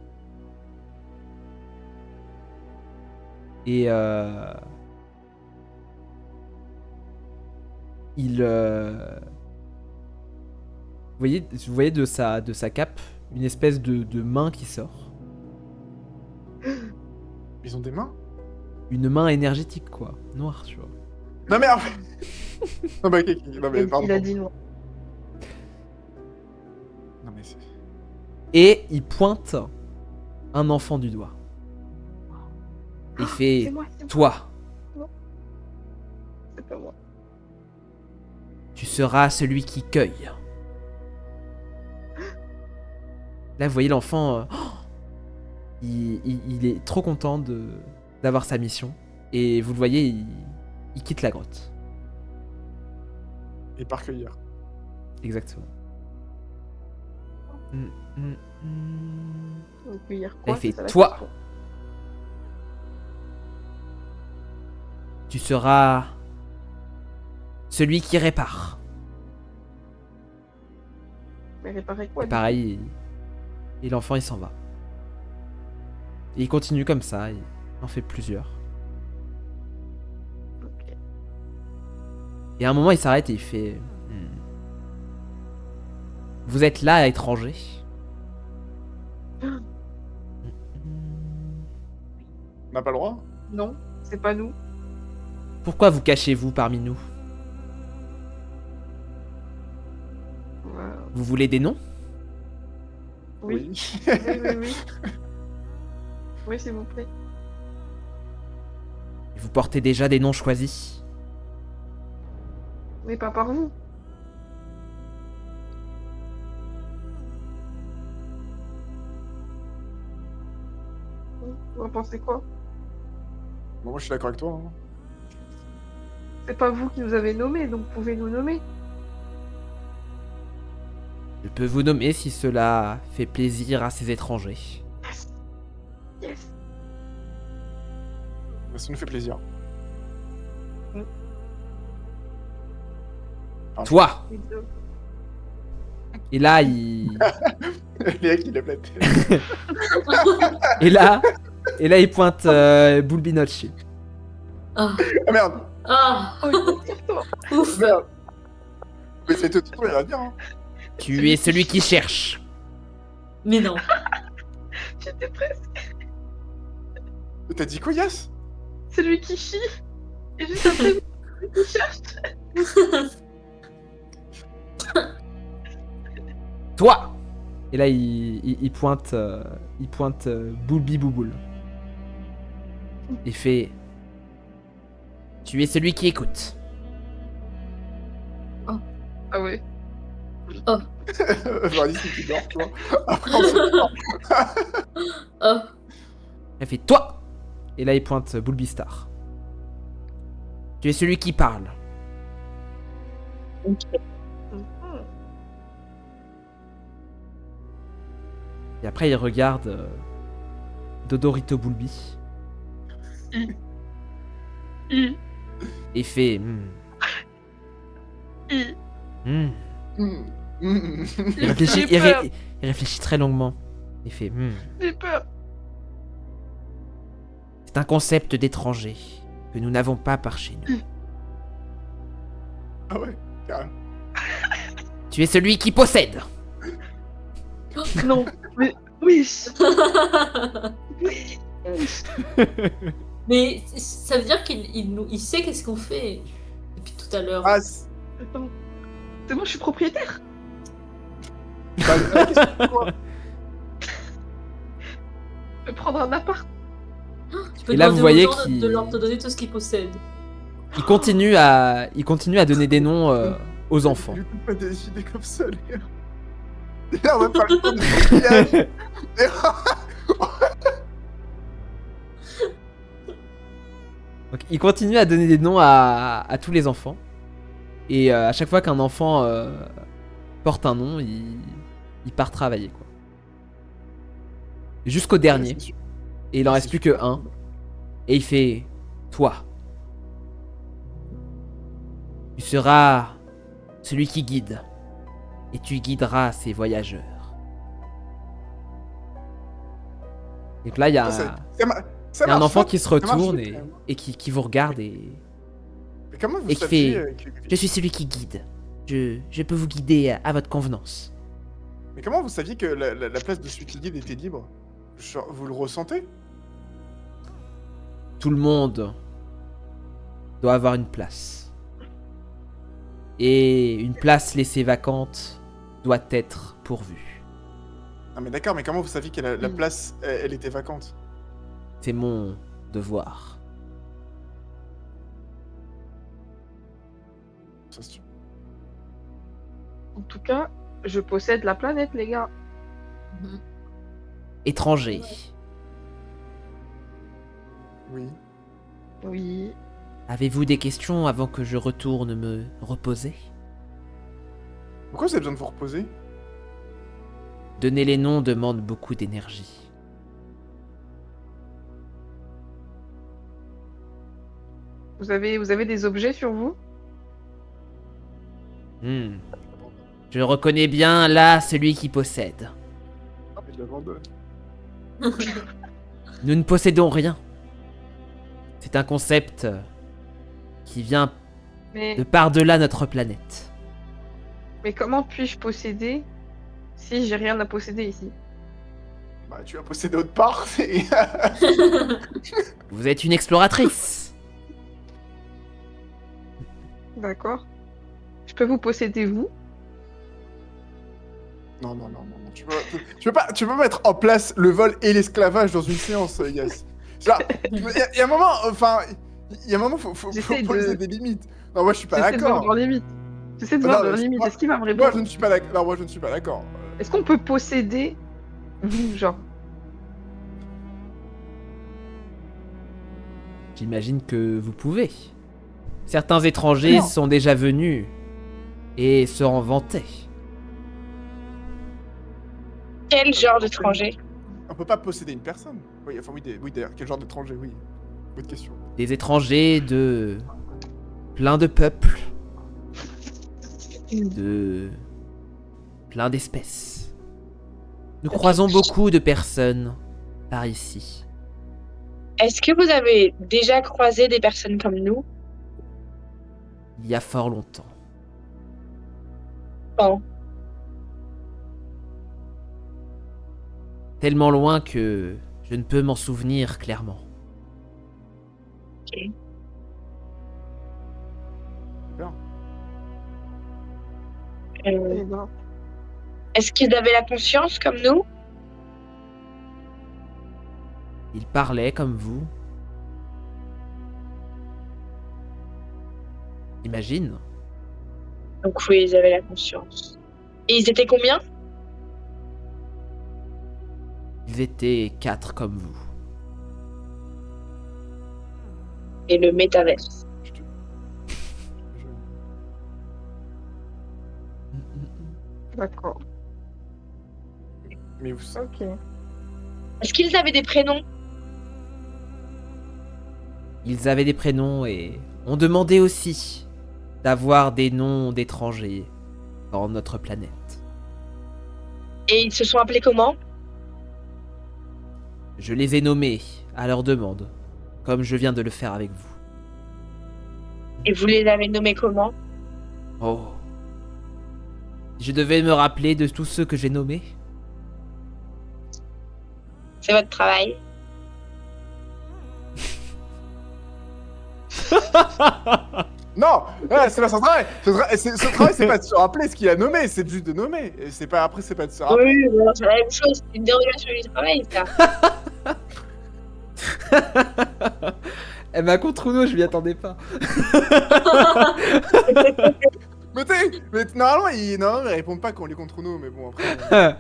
Et il vous voyez de sa cape une espèce de main qui sort. Ils ont des mains? Une main énergétique quoi, noire tu vois. Non mais en fait... non mais, non, mais pardon. Il a dit non. Non mais c'est... Et il pointe un enfant du doigt. Il fait C'est moi, c'est moi. toi, C'est pas moi. tu seras celui qui cueille. Là vous voyez l'enfant il est trop content d'avoir sa mission. Et vous le voyez, il quitte la grotte. Et par cueillir. Exactement. Donc, hier Là, quoi il fait c'est ça la toi. question. Tu seras celui qui répare. Mais réparer quoi Et pareil, et l'enfant il s'en va. Et il continue comme ça, il en fait plusieurs. Ok. Et à un moment il s'arrête et il fait... Vous êtes là, étranger. On n'a pas le droit? Non, c'est pas nous. Pourquoi vous cachez-vous parmi nous? Voilà. Vous voulez des noms? Oui. Oui. Oui, s'il vous plaît. Vous portez déjà des noms choisis. Mais pas par vous. Vous en pensez quoi? Bon, moi je suis d'accord avec toi. Hein. C'est pas vous qui nous avez nommés, donc vous pouvez nous nommer. Je peux vous nommer si cela fait plaisir à ces étrangers. Yes. Ça nous fait plaisir. Toi! Les deux. Et là, il... Léa qui l'a planté. Et là, il pointe Bulbinocchi. Ah, Ah merde! ah, Oh, tire-toi. ouf. Merde! Mais c'est tout, il va bien. Hein. Tu es celui qui cherche. Mais non. J'étais presque. T'as dit quoi, Yas? C'est lui qui chie. Et juste après, lui qui cherche. Toi! Et là, il pointe Boulbi Bouboule. Il fait... Tu es celui qui écoute. Ah ouais. J'aurais dit si tu dors, tu vois. Après, on se dort. Oh, Elle fait toi. Et là il pointe Bulbistar. Tu es celui qui parle. Mhm. Et après il regarde Dodorito Bulbi. Et fait Mm. Mm. Il réfléchit, J'ai peur. il réfléchit très longuement. Il fait J'ai peur. c'est un concept d'étranger que nous n'avons pas par chez nous. Ah ouais, carrément. Tu es celui qui possède. Non, mais oui. Oui. Mais ça veut dire il sait qu'est-ce qu'on fait depuis tout à l'heure. Ah, Attends. C'est bon, je suis propriétaire. la question, c'est quoi? Je vais prendre un appart. Tu peux Et là, demander vous voyez aux gens qu'il- de leur te donner tout ce qu'ils possèdent. Il continue à donner des noms aux enfants. Je peux pas décider comme ça, Léa. Léa, on va faire le tour du village. Donc, il continue à donner des noms à tous les enfants. Et à chaque fois qu'un enfant porte un nom, il part travailler, quoi. Jusqu'au dernier. C'est sûr. Et il en reste C'est plus que super. un. Et il fait toi. Tu seras celui qui guide. Et tu guideras ces voyageurs. Donc là, il y a, Ça il y a un marche enfant pas. qui se marche retourne pas, et, quand même. et qui vous regarde et... Mais comment vous et qui saviez fait- que... Je suis celui qui guide. Je peux vous guider à votre convenance. Mais comment vous saviez que la place de celui qui guide était libre? Genre, vous le ressentez? Tout le monde doit avoir une place. Et une place laissée vacante doit être pourvue. Ah mais d'accord, mais comment vous saviez que la place, elle était vacante? C'est mon devoir. Ça se tue. En tout cas, je possède la planète, les gars. Étranger. Oui. Oui. Avez-vous des questions avant que je retourne me reposer? Pourquoi vous avez besoin de vous reposer? Donner les noms demande beaucoup d'énergie. Vous avez des objets sur vous? Je reconnais bien là celui qui possède. Ah, mais je l'abandonne. Nous ne possédons rien. C'est un concept qui vient Mais, de par-delà notre planète. mais comment puis-je posséder si j'ai rien à posséder ici? Bah tu as possédé autre part, et... Vous êtes une exploratrice. D'accord. Je peux vous posséder, vous? Non, tu peux pas mettre en place le vol et l'esclavage dans une séance, Yes. Genre, il y a un moment, enfin, il y a un moment, faut J'essaie poser de- des limites. Non, moi je suis pas J'essaie de voir d'accord. leurs limites. J'essaie de Non, voir mais leurs c'est limites. pas- Est-ce qu'il va me Moi répondre? je ne suis pas d'accord. Non, moi je ne suis pas d'accord. Est-ce qu'on peut posséder vous, genre? J'imagine que vous pouvez. Certains étrangers Non. sont déjà venus et se en vantaient. Quel genre d'étranger? On peut pas posséder une personne. Oui, enfin oui d'ailleurs, quel genre d'étranger, oui. Bonne question. Des étrangers de plein de peuples, de plein d'espèces. Nous croisons beaucoup de personnes par ici. Est-ce que vous avez déjà croisé des personnes comme nous? Il y a fort longtemps. Bon, Tellement loin que je ne peux m'en souvenir clairement. Eh ben, est-ce qu'ils avaient la conscience comme nous? Ils parlaient comme vous. Imagine. Donc oui, ils avaient la conscience. Et ils étaient combien? Ils étaient 4 comme vous. et le métaverse. Je te- D'accord. Mais vous Ok. Est-ce qu'ils avaient des prénoms? Ils avaient des prénoms et on demandait aussi d'avoir des noms d'étrangers dans notre planète. Et ils se sont appelés comment? Je les ai nommés à leur demande, comme je viens de le faire avec vous. Et vous les avez nommés comment? Oh. Je devais me rappeler de tous ceux que j'ai nommés. C'est votre travail. Non, ouais, c'est pas son travail. Son travail, c'est pas de se rappeler ce qu'il a nommé, c'est juste de nommer. Et c'est pas après, c'est pas de se rappeler. Oui, bon, c'est la même chose. C'est une dérogation du travail, ça. Eh ben contre nous, je m'y attendais pas. Mais normalement, ils répondent pas quand on les contre nous, mais bon après.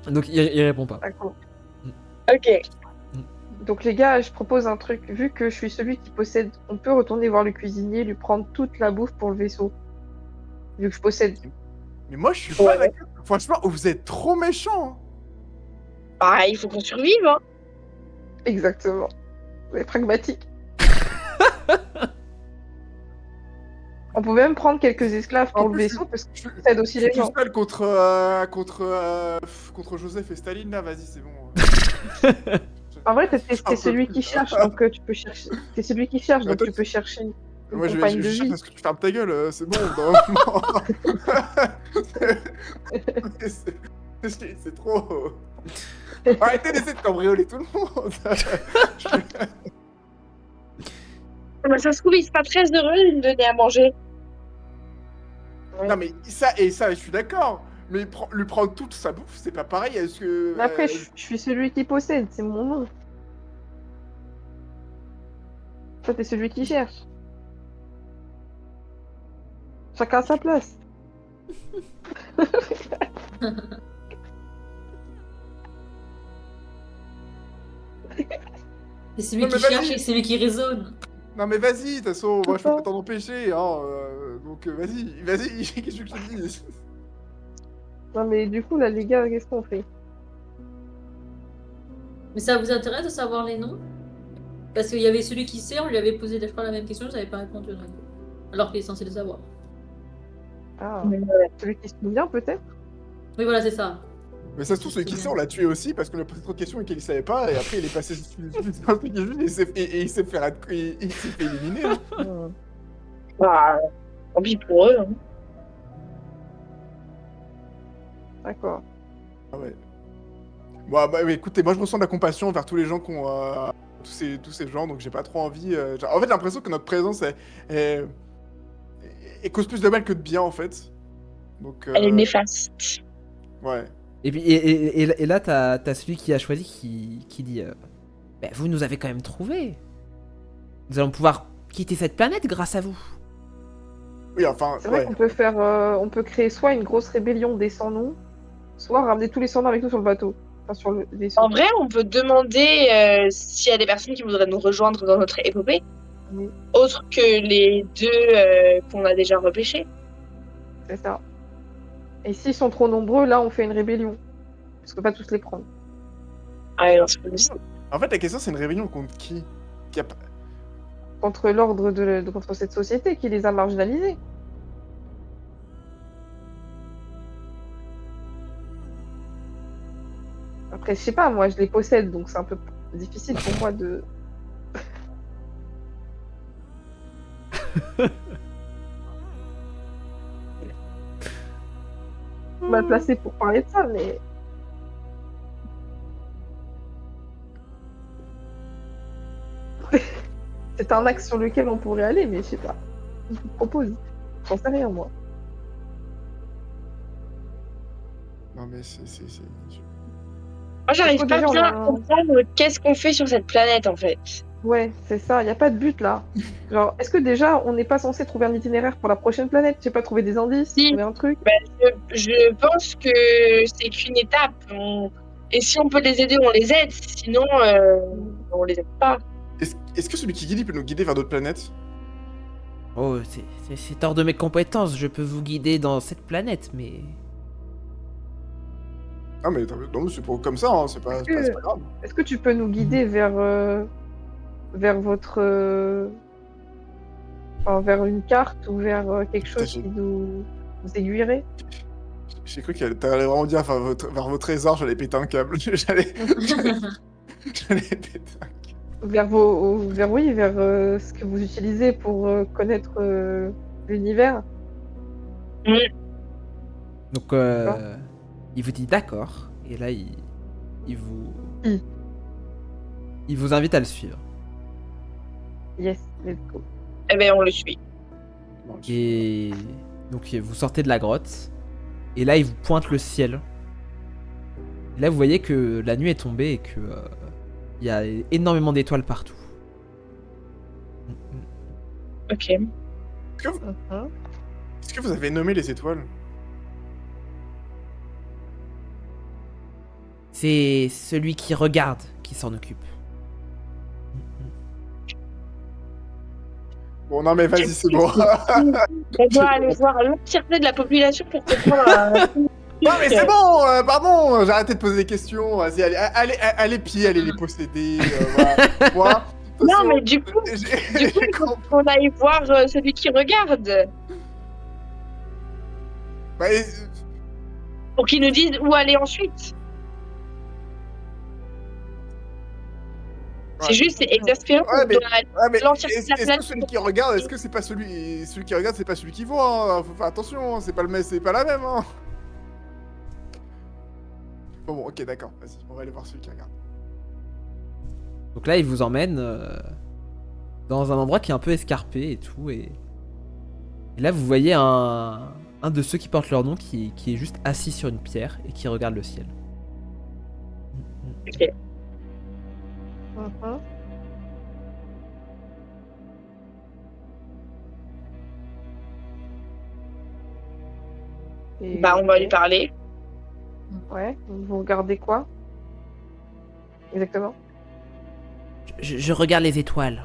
Donc il répond pas. D'accord. Ok. Donc les gars, je propose un truc. Vu que je suis celui qui possède, on peut retourner voir le cuisinier, lui prendre toute la bouffe pour le vaisseau. Vu que je possède. Mais moi, je suis pas d'accord. Franchement, vous êtes trop méchants. Bah, il faut qu'on survive, hein. Exactement. Vous êtes pragmatique. On pouvait même prendre quelques esclaves En pour le plus, vaisseau parce que Je ça aide aussi je les suis gens. tout seul contre Joseph et Staline là. Vas-y, c'est bon. En vrai, t'es celui qui cherche, donc tu peux chercher. T'es celui qui cherche, donc Attends, tu peux chercher une Moi, je compagne de cherche vie. parce que tu fermes ta gueule. C'est bon. Non. C'est trop. Arrêtez d'essayer de cambrioler tout le monde. Bah, ça se trouve, il sera très heureux de me donner à manger. Non mais ça, je suis d'accord. Mais lui prendre toute sa bouffe, c'est pas pareil. Est-ce que Mais après, je suis celui qui possède, c'est mon nom. Toi, t'es celui qui cherche. Chacun à sa place. C'est celui Non, qui mais vas-y. cherche et celui qui raisonne. Non mais vas-y, de toute façon, moi je peux Pourquoi pas t'en empêcher. Hein, donc vas-y, qu'est-ce que je te dis? Non, mais du coup, là, les gars, qu'est-ce qu'on fait? Mais ça vous intéresse de savoir les noms? Parce qu'il y avait celui qui sait, on lui avait posé, je crois, la même question, je n'avais pas répondu. Alors qu'il est censé le savoir. Ah, celui qui se souvient, peut-être? Oui, voilà, c'est ça. Mais ça se trouve, celui qui sait, on l'a tué aussi parce qu'on lui a posé trop de questions et qu'il savait pas. Et après, il est passé sur un truc et il s'est fait éliminer. Hein. Bah, tant pis pour eux. Hein. D'accord. Ah ouais. Bon, bah écoutez, moi je ressens de la compassion vers tous les gens qui ont. Tous ces gens, donc j'ai pas trop envie. En fait, j'ai l'impression que notre présence elle cause plus de mal que de bien en fait. Donc. Elle est néfaste. Ouais. Et puis et là t'as celui qui a choisi qui dit bah, vous nous avez quand même trouvé. Nous allons pouvoir quitter cette planète grâce à vous. Oui, enfin. C'est vrai Ouais. qu'on peut faire, on peut créer soit une grosse rébellion des sans-noms, soit ramener tous les sans-noms avec nous sur le bateau. Enfin, sur le vaisseau. En vrai, on peut demander s'il y a des personnes qui voudraient nous rejoindre dans notre épopée, Oui, autres que les deux qu'on a déjà repêchés. c'est ça. Et s'ils sont trop nombreux, là, on fait une rébellion. Parce qu'on peut pas tous les prendre. Ah ouais, non, c'est pas possible. En fait, la question, c'est une rébellion contre qui? Contre l'ordre contre cette société qui les a marginalisés. Après, je sais pas, moi, je les possède, donc c'est un peu difficile pour moi de... mal placé pour parler de ça, mais... C'est un axe sur lequel on pourrait aller, mais je sais pas. Je vous propose. J'en sais rien, moi. Non, mais c'est. Moi, j'arrive Faut pas déjà, bien on à a- comprendre qu'est-ce qu'on fait sur cette planète, en fait. Ouais, c'est ça, y a pas de but là. Genre, est-ce que déjà on n'est pas censé trouver un itinéraire pour la prochaine planète? Je sais pas, trouver des indices, Si. trouver un truc? Je pense que c'est qu'une étape. Et si on peut les aider, on les aide. Sinon, on les aide pas. Est-ce que celui qui guide, il peut nous guider vers d'autres planètes? Oh, c'est hors de mes compétences. Je peux vous guider dans cette planète, mais... Ah, mais non, c'est pour comme ça, hein, c'est pas grave. Est-ce que tu peux nous guider vers votre enfin, vers une carte ou vers quelque chose qui nous aiguillerait? J'ai cru que t'allais vraiment dire vers vos trésors, j'allais péter un câble. J'allais péter un câble. Vers ce que vous utilisez pour connaître l'univers. Donc, il vous dit d'accord. Et là, il vous invite à le suivre. Yes, let's go. Eh ben, on le suit. Non, Et donc, vous sortez de la grotte. Et là, il vous pointe le ciel. Et là, vous voyez que la nuit est tombée et que il y a énormément d'étoiles partout. Ok. Est-ce que vous avez nommé les étoiles? C'est celui qui regarde qui s'en occupe. Bon, non, mais vas-y, c'est bon. On doit aller voir l'entièreté de la population pour comprendre. Non, mais c'est bon, pardon, j'ai arrêté de poser des questions. Vas-y, allez pieds, allez les posséder. Voilà. Moi, de toute Non, façon, mais du coup, il faut qu'on aille voir celui qui regarde. Bah, Pour qu'il nous dise où aller ensuite. C'est juste, c'est exaspérant. Ouais, mais- On doit aller ouais, mais l'entièreté de la est-ce que planète. celui qui regarde, est-ce que c'est pas celui qui regarde, c'est pas celui qui voit, hein. Faut faire attention, hein, c'est pas la même, hein. Bon, ok, d'accord, vas-y, on va aller voir celui qui regarde. Donc là, il vous emmène dans un endroit qui est un peu escarpé et tout. Et là, vous voyez un de ceux qui portent leur nom qui est juste assis sur une pierre et qui regarde le ciel. Ok. Et- Bah, on va lui parler. Ouais, vous regardez quoi? Exactement. Je regarde les étoiles.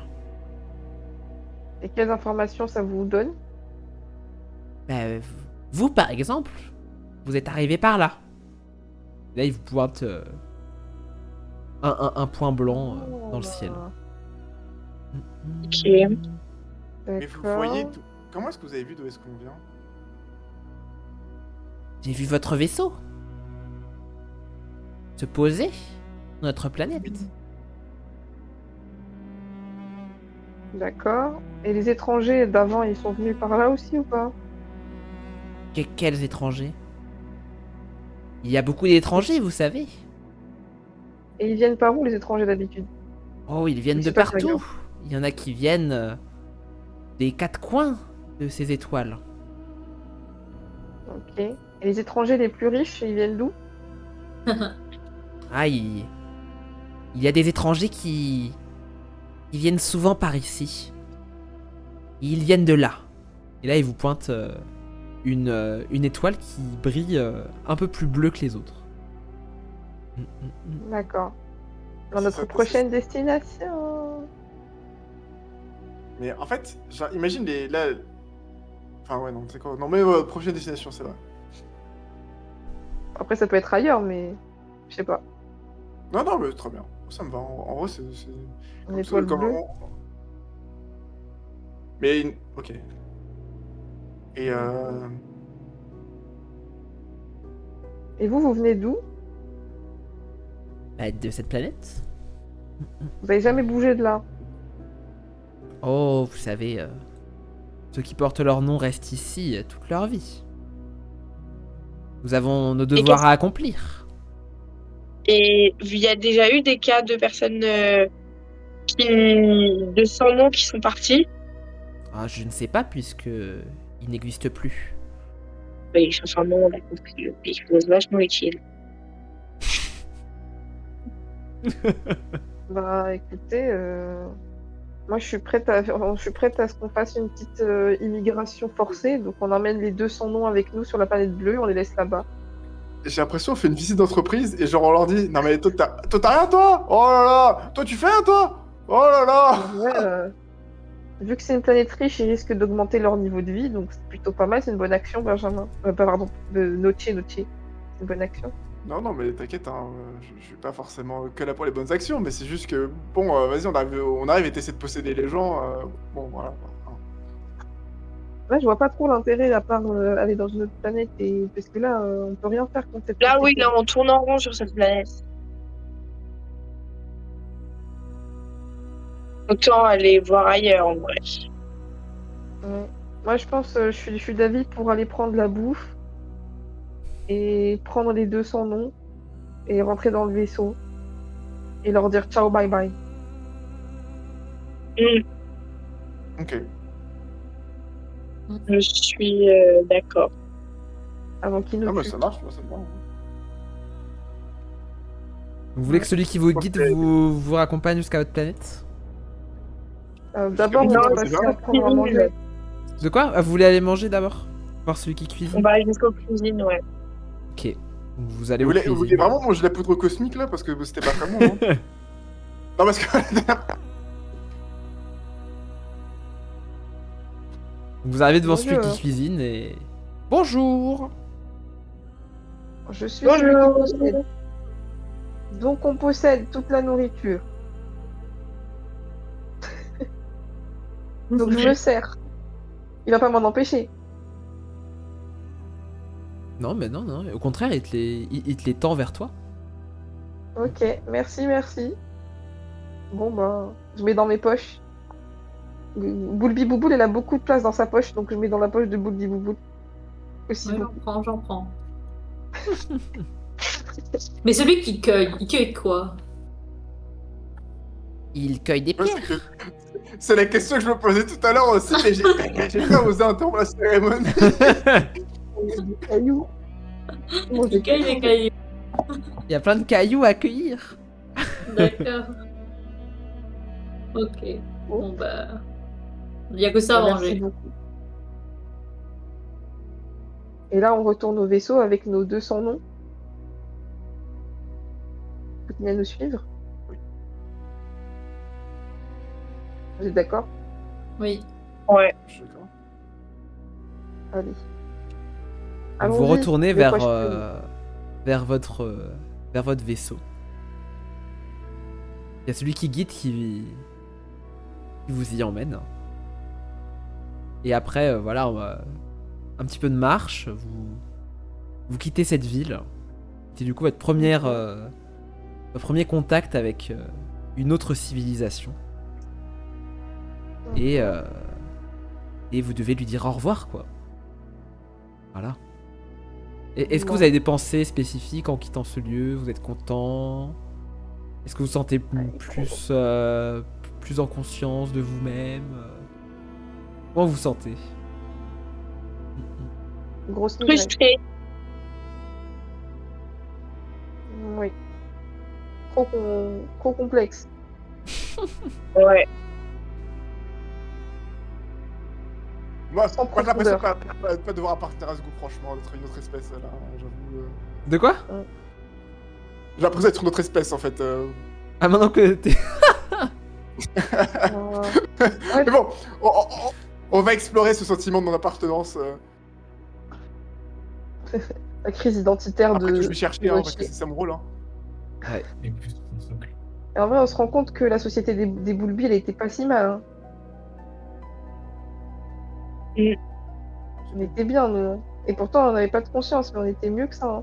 Et quelles informations ça vous donne? Bah, vous, par exemple, vous êtes arrivé par là. Là, il vous pointe un point blanc dans le ciel. Ok. Mais vous voyez, comment est-ce que vous avez vu d'où est-ce qu'on vient? J'ai vu votre vaisseau se poser sur notre planète. D'accord. Et les étrangers d'avant, ils sont venus par là aussi ou pas? Quels étrangers? Il y a beaucoup d'étrangers, vous savez. Et ils viennent par où les étrangers d'habitude? Oh, ils viennent Je de sais pas, je partout. regarde. Il y en a qui viennent des quatre coins de ces étoiles. Ok. Et les étrangers les plus riches, ils viennent d'où? Ah, il y a des étrangers qui viennent souvent par ici. Ils viennent de là. Et là, il vous pointe une étoile qui brille un peu plus bleu que les autres. D'accord. Dans notre Ça- prochaine destination. Mais en fait, genre, imagine là... Enfin, ouais, non, c'est quoi? Non, mais prochaine destination, c'est vrai. Après, ça peut être ailleurs, mais je sais pas. Non, non, mais très bien. Ça me va. En vrai, c'est... Une étoile bleue. Mais... Ok. Et Et vous venez d'où? Bah, de cette planète. Vous avez jamais bougé de là? Oh, vous savez, ceux qui portent leur nom restent ici toute leur vie. Nous avons nos devoirs à accomplir. Et il y a déjà eu des cas de personnes de sans nom qui sont parties. Ah, je ne sais pas puisque il n'existe plus. Oui, sans nom, on a compris. Les choses vachement utiles. Bah écoutez, moi je suis prête à ce qu'on fasse une petite immigration forcée, donc on emmène les 200 noms avec nous sur la planète bleue, on les laisse là-bas. j'ai l'impression qu'on fait une visite d'entreprise et genre on leur dit non mais toi t'as rien toi? Oh là là! Toi tu fais rien toi? Oh là là! Ouais, vu que c'est une planète riche, ils risquent d'augmenter leur niveau de vie, donc c'est plutôt pas mal, c'est une bonne action, Benjamin. Pardon, Noche. C'est une bonne action. Non, non, mais t'inquiète, hein, je suis pas forcément que là pour les bonnes actions, mais c'est juste que, bon, vas-y, on arrive et t'essaies de posséder les gens, bon, voilà. Ouais, je vois pas trop l'intérêt à part aller dans une autre planète, et parce que là, on peut rien faire contre cette Là, oui, société. là, on tourne en rond sur cette planète. Autant aller voir ailleurs, en vrai. Ouais. Moi, je pense, je suis d'avis pour aller prendre la bouffe et prendre les 200 noms et rentrer dans le vaisseau et leur dire ciao, bye bye. Ok. Je suis d'accord. Avant qu'ils Ah, nous bah tuent. ça marche, moi ça me va. Vous voulez Ouais. que celui qui vous guide vous raccompagne jusqu'à votre planète? D'abord, on Non, va c'est passer bien. à prendre à manger. De quoi? Ah, vous voulez aller manger d'abord? Voir celui qui On cuisine? va aller jusqu'aux cuisines, ouais. Ok. Donc vous allez Vous aux voulez, vous voulez cuisines. vraiment manger la poudre cosmique là? Parce que c'était pas très bon, non? Non, parce que. Vous arrivez devant celui Bonjour. qui cuisine et... Bonjour! Je suis celui qui Bonjour. possède. Donc, on possède toute la nourriture. Donc, je me sers. Il va pas m'en empêcher. Non, mais non, non. Au contraire, il te les tend vers toi. Ok, merci, merci. Bon, bah, je mets dans mes poches. Boulbi Bouboule, elle a beaucoup de place dans sa poche, donc je mets dans la poche de Boulbi Bouboule. Aussi Ouais, beaucoup. j'en prends. Mais celui qui cueille, il cueille quoi? Il cueille des Ouais, pierres. c'est la question que je me posais tout à l'heure aussi, mais j'ai pas osé interrompre la cérémonie. Des cailloux. Moi, Il cueille les cailloux. Il y a plein de cailloux à cueillir. D'accord. Ok. Bon bah. Il n'y a que ça à Merci manger. beaucoup. Et là, on retourne au vaisseau avec nos 200 noms. Vous venez nous suivre. Oui. Vous êtes d'accord? Oui. Ouais. Je suis d'accord. Allez. Donc vous Allons-y, retournez les poches pleines. vers votre vaisseau. Il y a celui qui guide qui vous y emmène. Et après, voilà, un petit peu de marche. Vous quittez cette ville. C'est du coup votre premier contact avec une autre civilisation. Et vous devez lui dire au revoir, quoi. Voilà. Est-ce que vous avez des pensées spécifiques en quittant ce lieu? Vous êtes content? Est-ce que vous vous sentez plus en conscience de vous-même? Comment vous vous sentez? Grosse migraine. Frustré. Oui. Trop complexe. Ouais. Moi, Sans j'ai l'impression profondeur. de pas devoir appartenir à ce groupe, franchement, d'être une autre espèce, là, j'avoue. De quoi? J'ai l'impression d'être une autre espèce, en fait. Ah, maintenant que t'es... Mais bon, on va explorer ce sentiment de non-appartenance. La crise identitaire Après de... que je vais chercher, de hein, notre parce que chien. c'est ça mon rôle. Hein. Et plus ton socle. Et en vrai, on se rend compte que la société des Boulby, elle était pas si mal. Hein. On était bien, nous. Et pourtant, on n'avait pas de conscience, mais on était mieux que ça. Hein.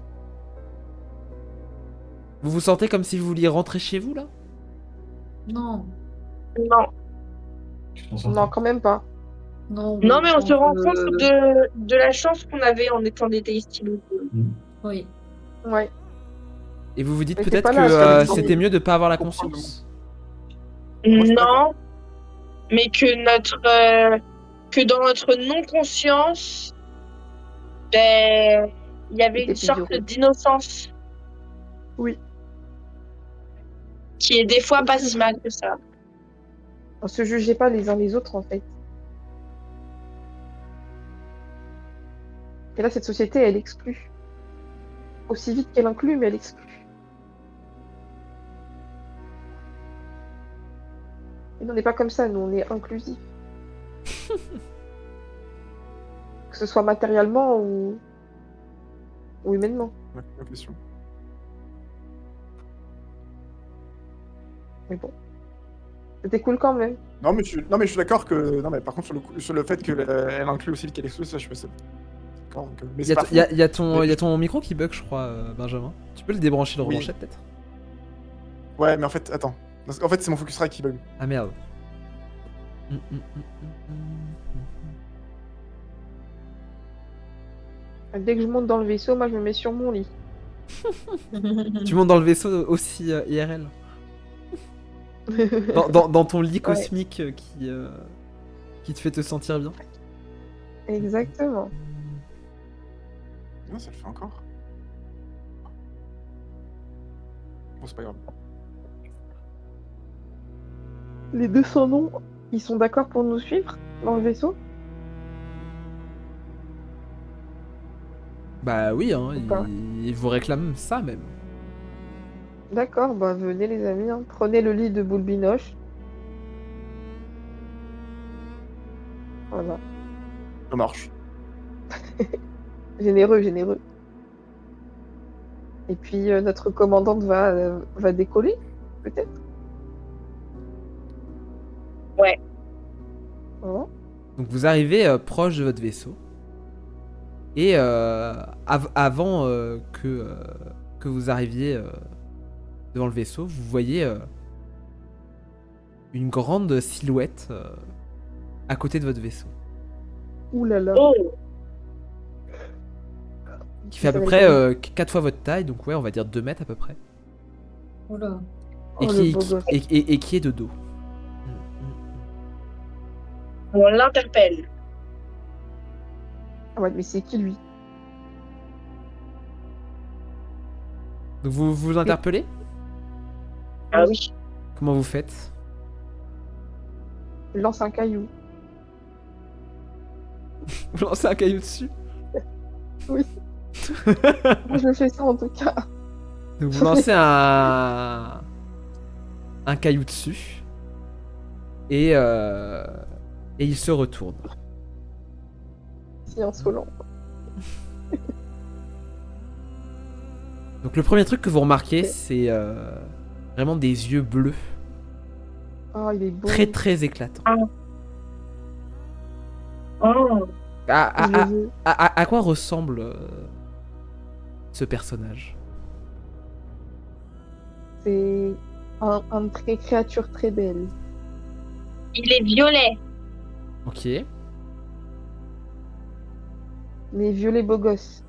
Vous vous sentez comme si vous vouliez rentrer chez vous, là? Non. Non. Tu t'en sens Non, quand même pas. Non, Non, mais on se rend compte compte de la chance qu'on avait en étant des Tasty Locals. Oui. Ouais. Et vous vous dites Mais t'es peut-être pas que là, parce que c'était mieux de pas avoir la comprendre conscience? Moi, je suis Non, mais que dans notre non-conscience, ben, il y avait C'était une plus sorte heureux. d'innocence Oui. qui est des fois pas si mal que ça. On se jugeait pas les uns les autres, en fait. Et là, cette société, elle exclut. aussi vite qu'elle inclut, mais elle exclut. Et nous, on n'est pas comme ça, nous, on est inclusif. Que ce soit matériellement ou humainement. Ouais, la question. Mais bon. C'était cool quand même. Non, mais je suis d'accord que. Non, mais par contre, sur le fait qu'elle inclut aussi le qu'elle exclut, ça, je suis pas d'accord. Mais Il y, c'est a pas ton- fou. y a- y a ton, y a ton micro qui bug, je crois, Benjamin. Tu peux le débrancher, le Oui. rebrancher peut-être? Ouais, mais en fait, attends. Parce qu'en fait, c'est mon Focusrite qui bug. Ah merde. Dès que je monte dans le vaisseau, moi, je me mets sur mon lit. Tu montes dans le vaisseau aussi IRL. Dans ton lit cosmique qui te fait te sentir bien. Exactement. Non, ça le fait encore. Bon, c'est pas grave. Les 200 noms, ils sont d'accord pour nous suivre dans le vaisseau? Bah oui, hein, Ou pas il vous réclame ça même. D'accord, bah venez les amis, hein. Prenez le lit de Boulbinoche. Voilà. Ça marche. Généreux, généreux. Et puis notre commandante va décoller, peut-être? Ouais. Voilà. Donc vous arrivez proche de votre vaisseau. Et avant que vous arriviez devant le vaisseau, vous voyez une grande silhouette à côté de votre vaisseau. Ouh là là. Oh, Qui fait à Ça peu va près être 4 fois votre taille, donc ouais, on va dire 2 mètres à peu près. Oula. Et, Oh, qui, le beau gosse. et qui est de dos. on l'interpelle. Ah ouais, mais c'est qui lui? Donc vous vous interpellez? Ah oui. Comment vous faites? Il lance un caillou. Vous lancez un caillou dessus? Oui. Moi, je fais ça en tout cas. Donc vous lancez un caillou dessus. Et il se retourne. Si insolent. Donc le premier truc que vous remarquez, Ok. c'est vraiment des yeux bleus, Oh, il est beau. très très éclatants. Oh, À, Je veux. à quoi ressemble ce personnage? C'est un très créature très belle. il est violet. Ok. Mais violet beau gosse.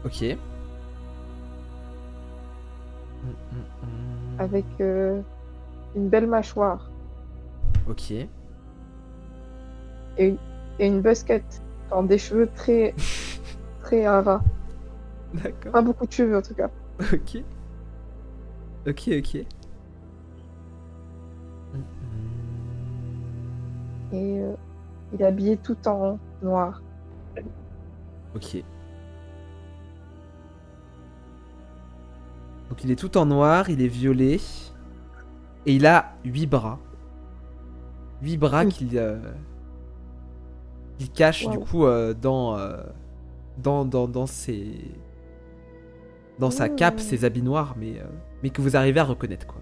Ok. Avec une belle mâchoire. Ok. Et une buzzcut. Enfin, des cheveux très ras. D'accord. Pas beaucoup de cheveux en tout cas. Ok. Ok, ok. Et il est habillé tout en noir. Ok. Donc il est tout en noir, il est violet. Et il a 8 bras. 8 bras Oui. qu'il cache du Wow. coup dans ses... Dans sa cape, ses habits noirs, mais que vous arrivez à reconnaître, quoi.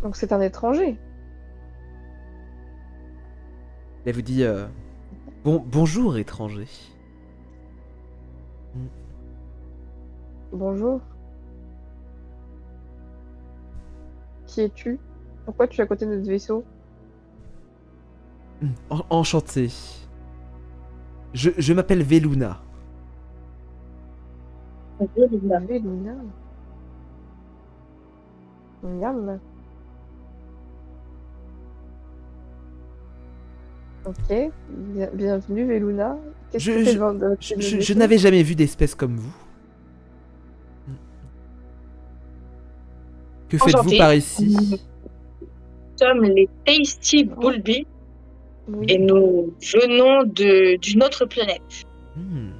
Donc c'est un étranger. Elle vous dit bonjour étranger. Bonjour. Qui es-tu? Pourquoi tu es à côté de notre vaisseau? Enchanté. Je m'appelle Veluna. Veluna. Miam. Ok. Bienvenue Veluna. Qu'est-ce que tu fais devant notre Je vaisseau? n'avais jamais vu d'espèce comme vous. Que faites-vous Enchanté. par ici? Nous sommes les Tasty Bulby Oui. et nous venons d'une autre planète. Hmm.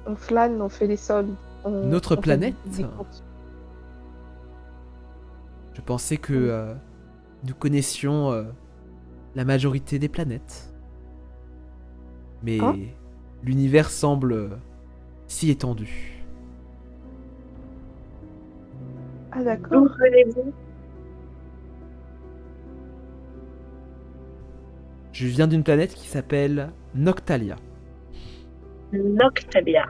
On flâne, on fait les soldes. Notre on fait planète des courses. Je pensais que nous connaissions la majorité des planètes. Mais Hein l'univers semble si étendu. Ah D'où d'accord. venez-vous? Je viens d'une planète qui s'appelle Noctalia. Noctalia.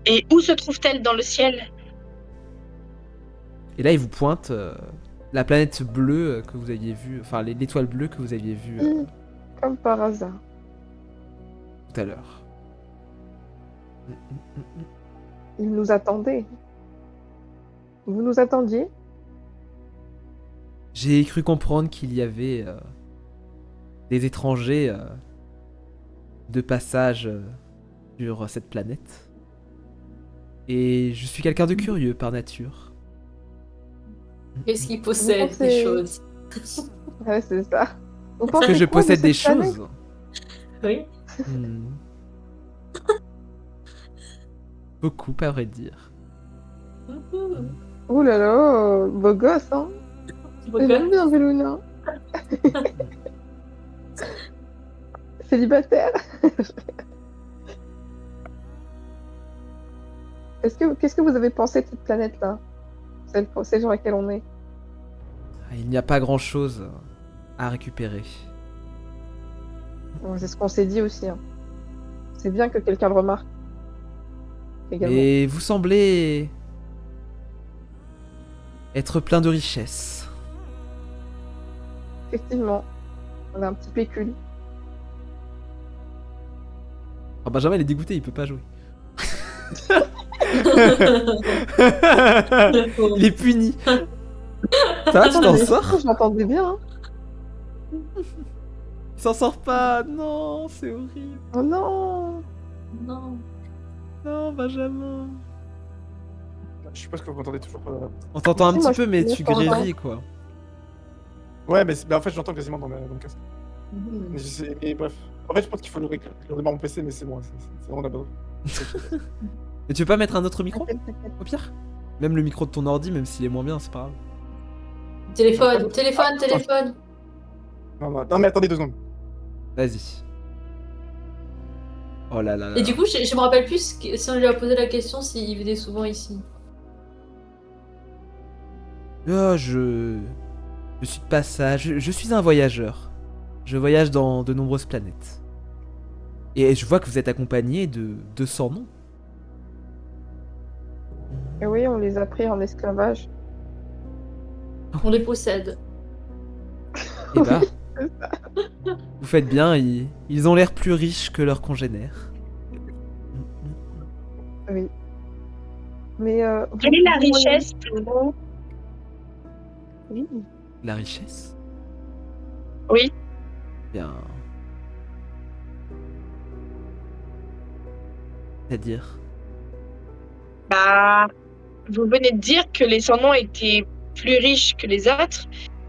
Et où se trouve-t-elle dans le ciel? Et là, il vous pointe la planète bleue que vous aviez vue, enfin l'étoile bleue que vous aviez vue Comme par hasard. tout à l'heure. Il nous attendait. Vous nous attendiez? J'ai cru comprendre qu'il y avait des étrangers de passage sur cette planète. Et je suis quelqu'un de curieux par nature. Qu'est-ce qu'il possède pensez- des choses? Ouais, c'est ça. Vous Est-ce pensez que je quoi de possède des cette planète? choses? Oui. Hmm. Beaucoup, à vrai dire. Ouh là là, beau gosse, hein. J'aime bien Veluna. Célibataire. Qu'est-ce que vous avez pensé de cette planète-là? Celle sur laquelle on est. Il n'y a pas grand-chose à récupérer. Bon, c'est ce qu'on s'est dit aussi. Hein. C'est bien que quelqu'un le remarque. Également. Mais vous semblez être plein de richesses. Effectivement, on a un petit pécule. Oh, Benjamin, il est dégoûté, il peut pas jouer. Il est puni. Ça va, tu t'en Mais sors? je l'entendais bien. Hein. Il s'en sort pas. Non, c'est horrible. Oh non. Non. Non, Benjamin. Je suppose que vous m'entendez toujours pas. On t'entend un Si, moi, petit peu, je mais suis tu d'accord. grévilles, quoi. Ouais, mais en fait, j'entends quasiment dans le casque. Mhm. Mais bref. En fait, je pense qu'il faut le redémarrer mon PC, mais c'est bon, c'est vraiment d'abord. Et tu veux pas mettre un autre micro, T'inquiète, t'inquiète. au pire? Même le micro de ton ordi, même s'il est moins bien, c'est pas grave. Téléphone, téléphone, téléphone. Non, mais attendez 2 secondes. Vas-y. Oh là là là. Et du coup, je me rappelle plus si on lui a posé la question s'il venait souvent ici. Oh, je suis de passage. Je suis un voyageur. Je voyage dans de nombreuses planètes. Et je vois que vous êtes accompagné de 200 noms. Et oui, on les a pris en esclavage. On les possède. Eh bah, vous faites bien, ils ont l'air plus riches que leurs congénères. Oui. Mais Quelle est la richesse pour vous? Oui. La richesse? Oui. Bien. C'est-à-dire? Bah, vous venez de dire que les sans-noms étaient plus riches que les autres,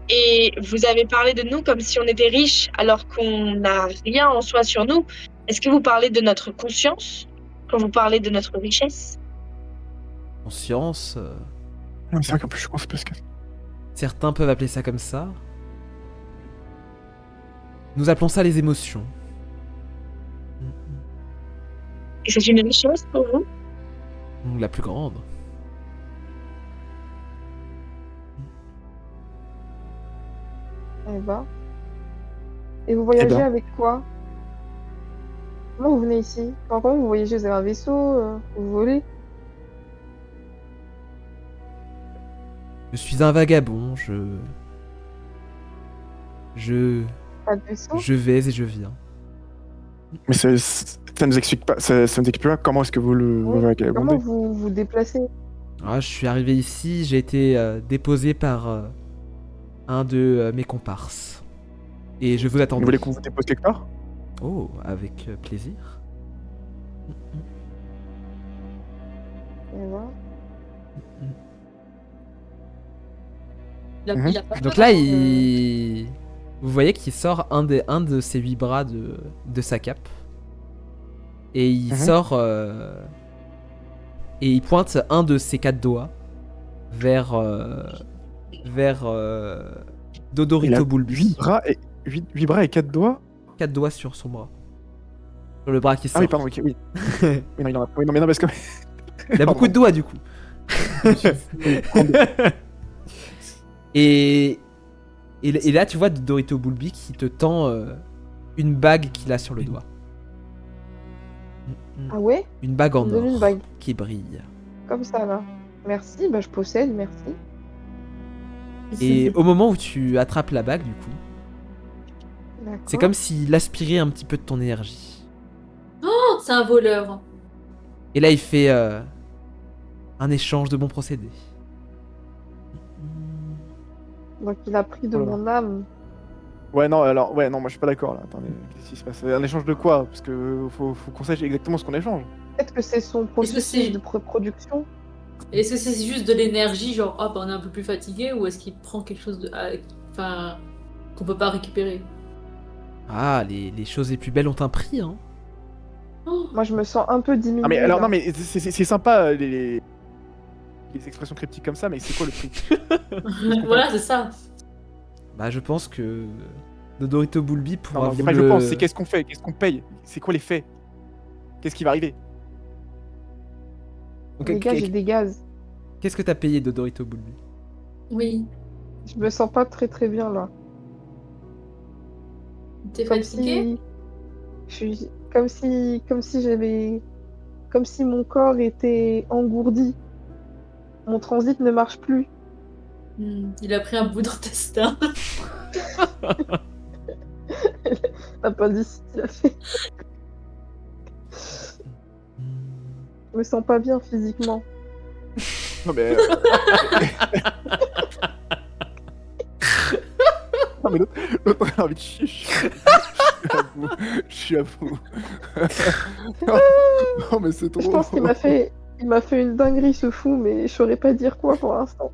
et vous avez parlé de nous comme si on était riches alors qu'on n'a rien en soi sur nous. Est-ce que vous parlez de notre conscience quand vous parlez de notre richesse? Conscience Non, mais c'est vrai qu'en plus, je pense parce que. certains peuvent appeler ça comme ça. Nous appelons ça les émotions. Et c'est une richesse pour vous? La plus grande. Eh ben. Et vous voyagez ben. avec quoi? Comment vous venez ici? Enfin, comment vous voyagez? Vous avez un vaisseau? Vous volez? Je suis un vagabond, Pas de vaisseau? je vais et je viens. Mais ça nous explique pas. Ça nous explique pas comment est-ce que vous le Oui. vagabondez. Comment vous vous déplacez? Ah, je suis arrivé ici, j'ai été déposé par un de mes comparses. Et je vous attends. Vous voulez qu'on vous dépose quelque part? Oh, avec plaisir. Eh ben. Il a pas Donc peur. là, vous voyez qu'il sort un de ses 8 bras de sa cape. Et il sort et il pointe un de ses 4 doigts vers Dodorito Bulbi. 8 bras et 4 doigts. 4 doigts sur son bras. Sur le bras qui Ah sort. oui, pardon, ok, oui. Oui, non, il en a... oui, non, mais non, parce que... Il a beaucoup de doigts du coup. et là, tu vois Dodorito Bulbi qui te tend une bague qu'il a sur le doigt. Ah ouais? Une bague en Il me donne or une bague. qui brille. Comme ça, là. Merci, bah je possède, merci. Et au moment où tu attrapes la bague, du coup, D'accord. c'est comme s'il aspirait un petit peu de ton énergie. Oh, c'est un voleur. Et là, il fait un échange de bons procédés. Donc il a pris de Oh là là. mon âme. Ouais, non, alors, ouais, non, moi je suis pas d'accord là. Attendez, qu'est-ce qui se passe? Un échange de quoi? Parce que faut qu'on sache exactement ce qu'on échange. Peut-être que c'est son Est-ce que processus c'est- de production. Est-ce que c'est juste de l'énergie, genre, ah bah on est un peu plus fatigué, ou est-ce qu'il prend quelque chose de. Enfin. Qu'on peut pas récupérer? Ah, les choses les plus belles ont un prix, hein. Oh, Moi je me sens un peu diminuée. Ah, mais alors, là. non, mais c'est sympa les expressions cryptiques comme ça, mais c'est quoi le prix? voilà, c'est ça. Bah, je pense que Dodorito Bulbi Non, pourra non, y a vous pas je le... pense, c'est qu'est-ce qu'on fait? Qu'est-ce qu'on paye? C'est quoi les faits? Qu'est-ce qui va arriver? Donc, Les gars, j'ai des gaz. Qu'est-ce que t'as payé Dodorito Bulbi? Oui. Je me sens pas très très bien là. T'es Comme fatigué? comme si mon corps était engourdi. Mon transit ne marche plus. Il a pris un bout d'intestin. T'as pas dit ce qu'il a fait. Je me sens pas bien physiquement. Non, mais. Non, mais l'autre a envie de chier. Je suis à bout. Non, mais c'est trop. Je pense qu'il m'a fait une dinguerie ce fou, mais je saurais pas dire quoi pour l'instant.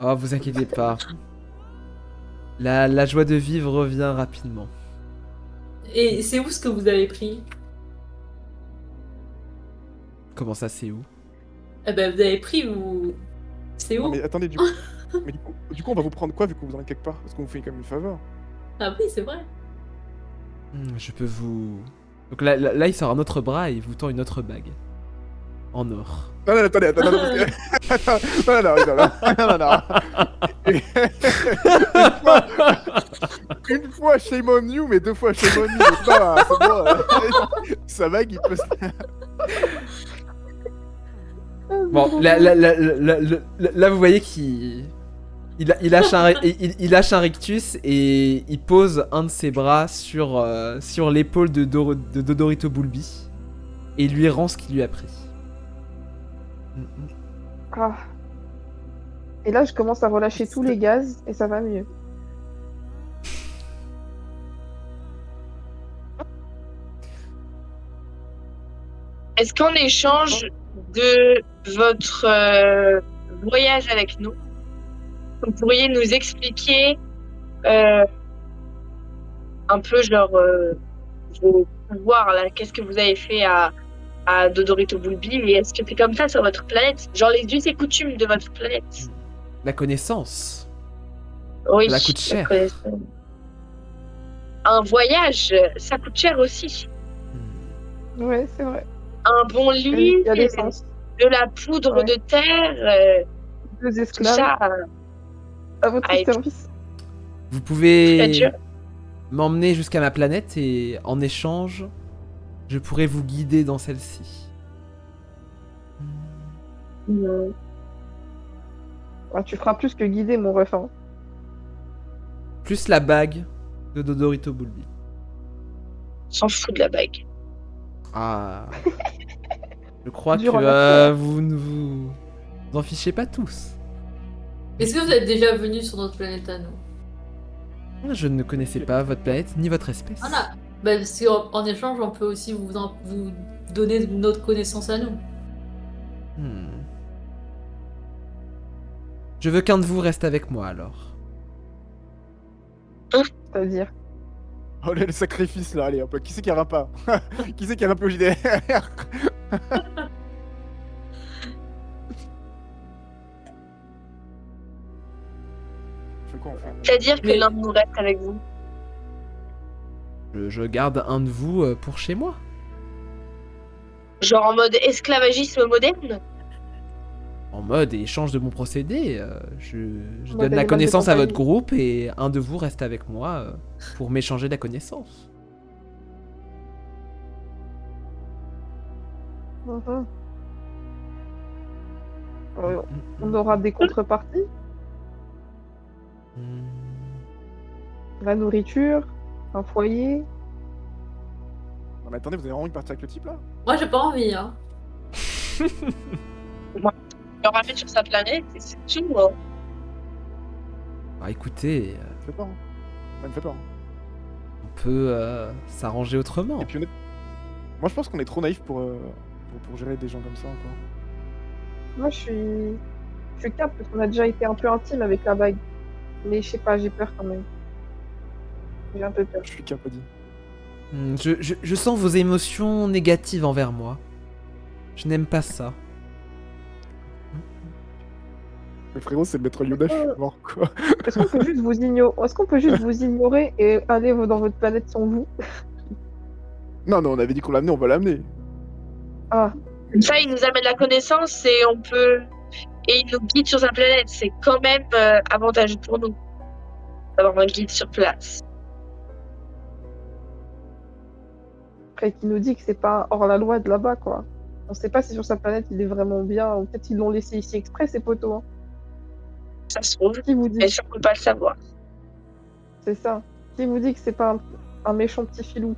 Oh, vous inquiétez pas. La joie de vivre revient rapidement. Et c'est où ce que vous avez pris? Comment ça, c'est où? Eh ben, vous avez pris ou. C'est Non, où? mais attendez, du coup, on va vous prendre quoi vu qu'on vous emmène quelque part? Parce qu'on vous fait quand même une faveur. Ah oui, c'est vrai. Je peux vous... Donc là, il sort un autre bras et il vous tend une autre bague. En or. Non, non, attendez, attends, non, parce que... non. Une fois shame on you, mais 2 fois shame on you. Donc non, c'est bon. Sa bague, il peut se... Bon, là, vous voyez qu'il... Il lâche un rictus et il pose un de ses bras sur l'épaule de Dodorito Bulbi et il lui rend ce qu'il lui a pris. Ah. Et là, je commence à relâcher tous les gaz et ça va mieux. Est-ce qu'en échange de votre voyage avec nous, vous pourriez nous expliquer un peu genre vos pouvoirs là, qu'est-ce que vous avez fait à Dodorito Bulbi et est-ce que c'est comme ça sur votre planète? Genre les us et coutumes de votre planète? La connaissance. Oui, Ça coûte cher. connaissance. Un voyage, ça coûte cher aussi. Ouais, c'est vrai. Un bon lit, Il y a l'essence. de la poudre Ouais. de terre, 2 tout esclaves ça, à votre Ah, et- service. Vous très pouvez dur. m'emmener jusqu'à ma planète et en échange, je pourrai vous guider dans celle-ci. Ah, tu feras plus que guider mon ref. Hein. Plus la bague de Dodorito Bulbi. S'en fout de la bague. Ah. Je crois Dur que en affaires. vous ne vous en fichez pas tous. Est-ce que vous êtes déjà venu sur notre planète à nous? Je ne connaissais pas votre planète ni votre espèce. Voilà. Bah, parce qu'en échange, on peut aussi vous donner notre connaissance à nous. Hmm. Je veux qu'un de vous reste avec moi alors. C'est-à-dire. Oh, le sacrifice là, allez hop, qui c'est qui a pas? Qui c'est qui a pas au JDR? On fait quoi, on fait? C'est-à-dire que Mais- l'un de nous reste avec vous. Je garde un de vous pour chez moi. Genre en mode esclavagisme moderne. En mode échange de mon procédé, je Mode donne la animal de connaissance à votre compagnie. groupe et un de vous reste avec moi pour m'échanger la connaissance. Mhm. On aura des contreparties, Hmm. la nourriture, un foyer. Non, mais attendez, vous avez vraiment envie de partir avec le type là? Moi, j'ai pas envie, hein. Il le ramène sur sa planète et c'est tout. Hein. Bah écoutez, Ça me fait peur. Hein. Ça me fait peur. Hein. on peut s'arranger autrement. Et puis moi je pense qu'on est trop naïf pour gérer des gens comme ça encore. Moi, je suis cap parce qu'on a déjà été un peu intime avec la bague. Mais je sais pas, j'ai peur quand même. J'ai un peu peur. Je suis capodi. Je sens vos émotions négatives envers moi. Je n'aime pas ça. Le frérot, c'est le maître Yoda, je suis mort quoi. Est-ce qu'on peut juste vous ignorer Est-ce qu'on peut juste vous ignorer et aller dans votre planète sans vous? Non, on avait dit qu'on l'amenait, on va l'amener. Ah, Comme ça, il nous amène la connaissance et on peut. Et il nous guide sur sa planète. C'est quand même avantageux pour nous d'avoir un guide sur place. après, qui nous dit que c'est pas hors la loi de là-bas, quoi. On sait pas si sur sa planète il est vraiment bien, ou peut-être ils l'ont laissé ici exprès, ces poteaux. Hein. Ça se trouve, Qui vous dit? mais sûr on peut pas le savoir. C'est ça. Qui vous dit que c'est pas un méchant petit filou?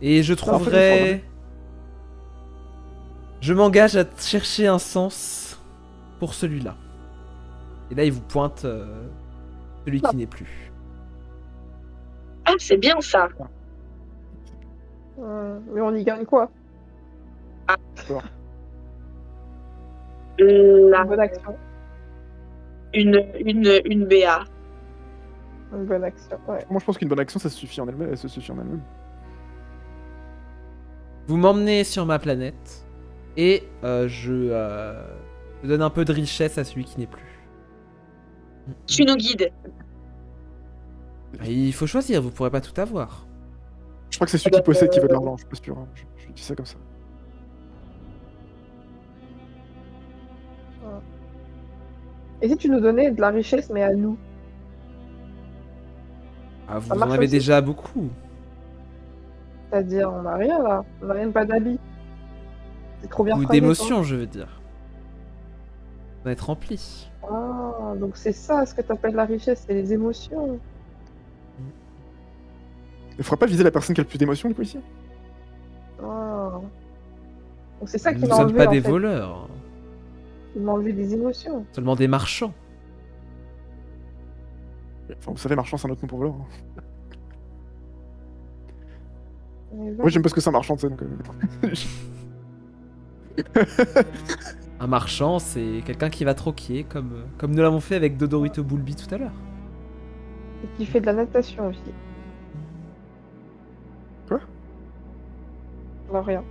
Et je en fait, trouverai... Je m'engage à chercher un sens pour celui-là. Et là, il vous pointe celui qui n'est plus. Ah, c'est bien ça. Mais on y gagne quoi? La- Une bonne action. une BA. Une bonne action, ouais. Moi je pense qu'une bonne action ça se suffit en elle-même. Elle se suffit en elle-même. Vous m'emmenez sur ma planète. Et je donne un peu de richesse à celui qui n'est plus. Tu nous guides. Il faut choisir, vous pourrez pas tout avoir. Je crois que c'est celui qui possède qui veut de l'argent, je suis pas sûr. Hein. Je dis ça comme ça. Et si tu nous donnais de la richesse, mais à nous? Ah, vous Ça en marche avez aussi. déjà beaucoup. C'est-à-dire, on n'a rien là. On n'a même pas d'habits. C'est trop bien Beaucoup fringué, d'émotions, je veux dire. Vous en êtes rempli. quoi. Ah, donc c'est ça ce que t'appelles la richesse, c'est les émotions. Il faudra pas viser la personne qui a le plus d'émotions du coup ici? Ah. Donc c'est ça Nous qui ne m'a sommes enlevé, pas en des fait. voleurs, Il m'a enlevé des émotions. seulement des marchands. Enfin, vous savez, marchand c'est un autre nom pour voleur. Hein. Mais Moi voilà. j'aime pas ce que c'est un marchand, tu sais, donc. Un marchand, c'est quelqu'un qui va troquer, comme nous l'avons fait avec Dodorito Bulbi tout à l'heure. Et qui fait de la natation aussi. Quoi? Non, rien.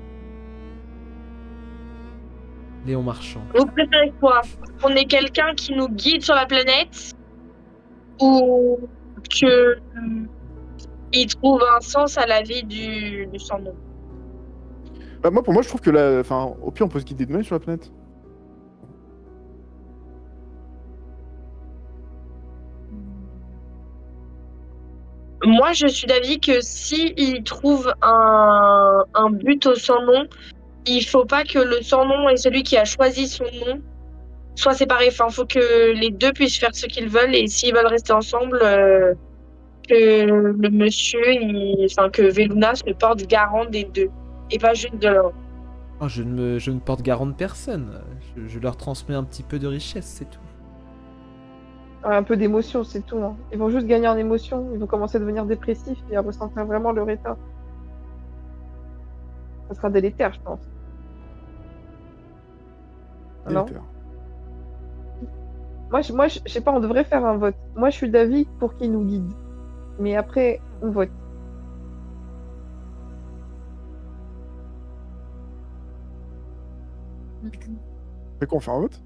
Léon Marchand. Vous préférez quoi? Qu'on ait quelqu'un qui nous guide sur la planète ou que il trouve un sens à la vie du sans-nom? Bah, pour moi, je trouve que là, enfin, au pire, on peut se guider de même sur la planète. Moi, je suis d'avis que si il trouve un but au sans-nom, il faut pas que le sans-nom et celui qui a choisi son nom soient séparés. Enfin, il faut que les deux puissent faire ce qu'ils veulent et s'ils veulent rester ensemble, que le monsieur, que Veluna se porte garant des deux et pas juste de l'un. Oh, je ne porte garant de personne. Je leur transmets un petit peu de richesse, c'est tout. Un peu d'émotion, c'est tout. Hein. Ils vont juste gagner en émotion. Ils vont commencer à devenir dépressifs et à ressentir vraiment leur état. Ça sera délétère, je pense. Non? Délétère. Moi, je sais pas, on devrait faire un vote. Moi, je suis d'avis pour qu'ils nous guident. Mais après, on vote. Fait qu'on fait un vote.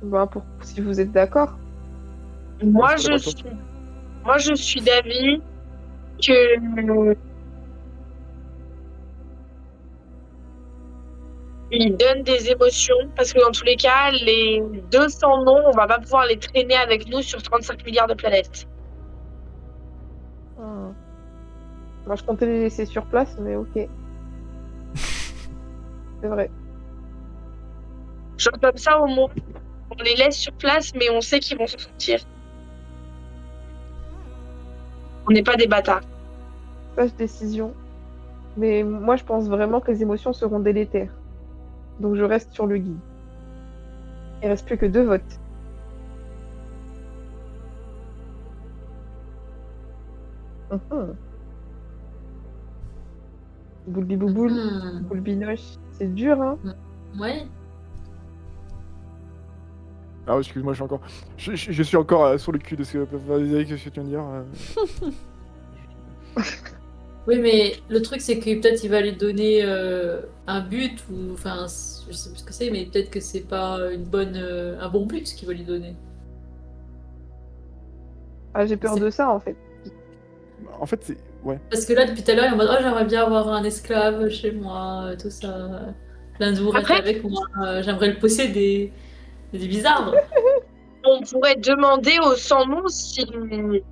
Bah, si vous êtes d'accord. Moi, Est-ce que je t'as suis, moi, je suis d'avis que il donne des émotions parce que dans tous les cas, les 200 noms, on va pas pouvoir les traîner avec nous sur 35 milliards de planètes. Hmm. Moi, je comptais les laisser sur place, mais ok. C'est vrai. Genre comme ça, au moins, on les laisse sur place, mais on sait qu'ils vont s'en sortir. On n'est pas des bâtards. Sage décision. Mais moi, je pense vraiment que les émotions seront délétères. Donc, je reste sur le guide. Il reste plus que 2 votes. Mhm. Boulbi bouboule, boulbinoche. C'est dur, hein? Ouais. Ah, excuse-moi, je suis encore sur le cul de ce que tu viens de dire. Oui, mais le truc, c'est que peut-être il va lui donner un but, ou enfin, je sais plus ce que c'est, mais peut-être que c'est pas un bon but qu'il va lui donner. Ah, j'ai peur C'est- de ça, en fait. En fait, c'est. Ouais. Parce que là, depuis tout à l'heure, il est en mode, oh, j'aimerais bien avoir un esclave chez moi, tout ça. L'un reste Après, avec moi, j'aimerais le posséder. C'est bizarre. on pourrait demander aux sans-noms s'ils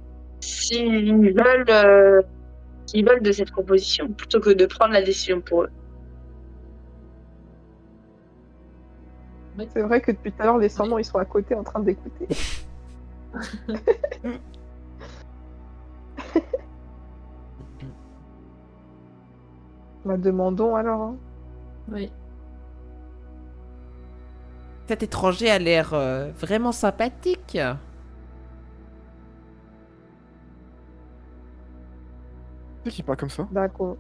veulent de cette proposition, plutôt que de prendre la décision pour eux. C'est vrai que depuis tout à l'heure, les sans-noms, ils sont à côté en train d'écouter. Bah, demandons alors, hein. Oui. Cet étranger a l'air vraiment sympathique. C'est qui parle comme ça? D'accord.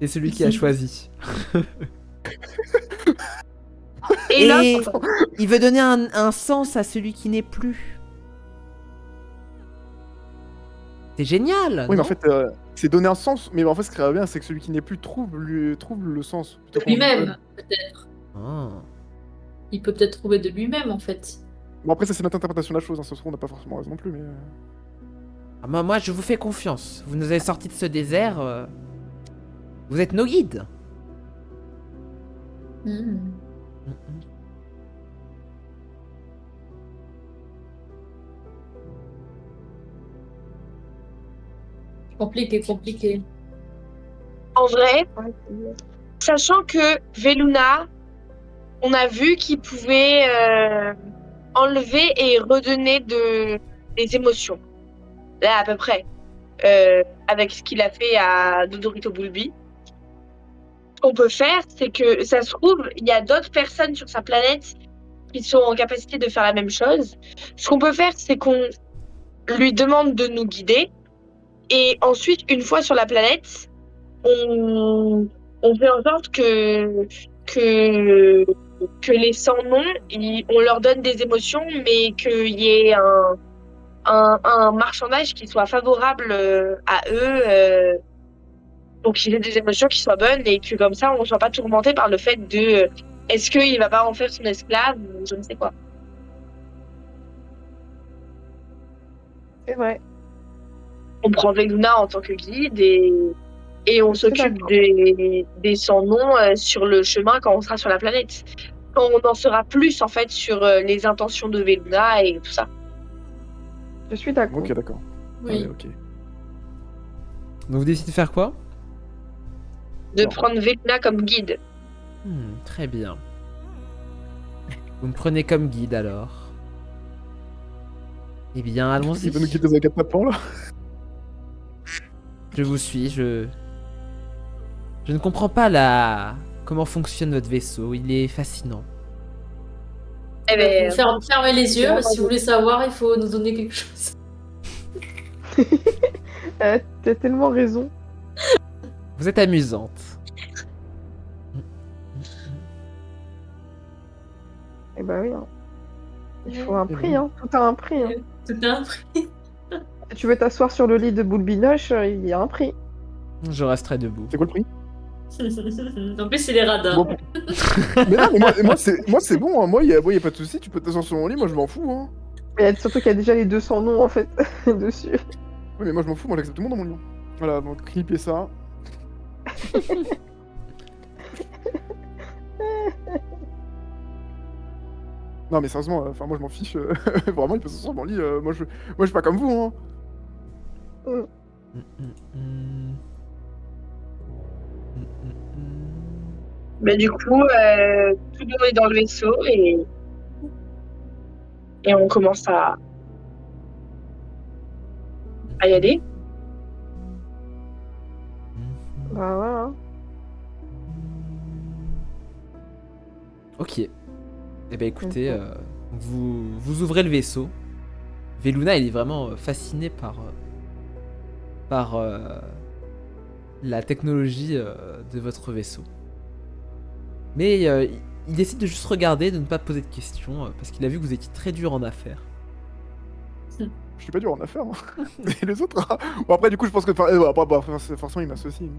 C'est celui qui a choisi. Et là, Et il veut donner un sens à celui qui n'est plus. C'est génial. Oui, mais non en fait, c'est donner un sens. Mais en fait, ce qui serait bien, c'est que celui qui n'est plus trouve le sens. plutôt qu'on lui Lui-même, donne. peut-être. Ah. Il peut peut-être trouver de lui-même, en fait. Bon, après, ça, c'est notre interprétation de la chose. Hein. Ça se trouve, on n'a pas forcément raison non plus. Mais. Ah, moi, je vous fais confiance. Vous nous avez sortis de ce désert. Vous êtes nos guides. Hmm. Compliqué, compliqué. en vrai, Ouais, sachant que Veluna, on a vu qu'il pouvait enlever et redonner des émotions. Là, à peu près. Avec ce qu'il a fait à Dodorito Bulbi. Ce qu'on peut faire, c'est que ça se trouve, il y a d'autres personnes sur sa planète qui sont en capacité de faire la même chose. Ce qu'on peut faire, c'est qu'on lui demande de nous guider. Et ensuite, une fois sur la planète, on fait en sorte que les sans-noms, on leur donne des émotions, mais qu'il y ait un marchandage qui soit favorable à eux, pour qu'ils aient des émotions qui soient bonnes et que comme ça, on ne soit pas tourmenté par le fait de est-ce qu'il va pas en faire son esclave ou je ne sais quoi. c'est vrai. On prend Veluna en tant que guide et on Je suis s'occupe d'accord. des sans-noms sur le chemin quand on sera sur la planète. Quand on en saura plus en fait sur les intentions de Veluna et tout ça. Je suis d'accord. Ok, d'accord. Oui. Allez, ok. Donc vous décidez de faire quoi? De Non. prendre Veluna comme guide. Très bien. Vous me prenez comme guide alors. Eh bien, allons-y. Il va nous guider dans un catapult là. Je vous suis, je ne comprends pas comment fonctionne votre vaisseau. Il est fascinant. Eh ben, Fermez les yeux, bien, si vous voulez savoir, il faut nous donner quelque chose. T'as tellement raison. Vous êtes amusante. Eh bah oui, hein. Il faut un prix, hein. Tout a un prix, hein. Tout un prix. Tu tu veux t'asseoir sur le lit de Boulbinoche, il y a un prix. Je resterai debout. C'est quoi le prix? En plus, c'est les radars. Bon, mais non, mais moi c'est bon, hein. Moi, y a pas de soucis, tu peux t'asseoir sur mon lit, moi je m'en fous. Hein. Mais surtout qu'il y a déjà les 200 noms en fait dessus. Oui, mais moi je m'en fous, moi j'accepte tout le monde dans mon lit. Voilà, donc clipper ça. Non, mais sérieusement, enfin, moi je m'en fiche. Vraiment, il peut s'asseoir sur mon lit. Moi je suis pas comme vous. Hein. Mais du coup, tout le monde est dans le vaisseau et on commence à y aller. Bah voilà. Ok. Eh ben écoutez, vous ouvrez le vaisseau. Veluna, il est vraiment fasciné par la technologie de votre vaisseau. Mais il décide de juste regarder, de ne pas poser de questions, parce qu'il a vu que vous étiez très dur en affaires. Je suis pas dur en affaires. Hein. Et les autres. Bon, après, du coup, je pense que. Forcément, il m'associe.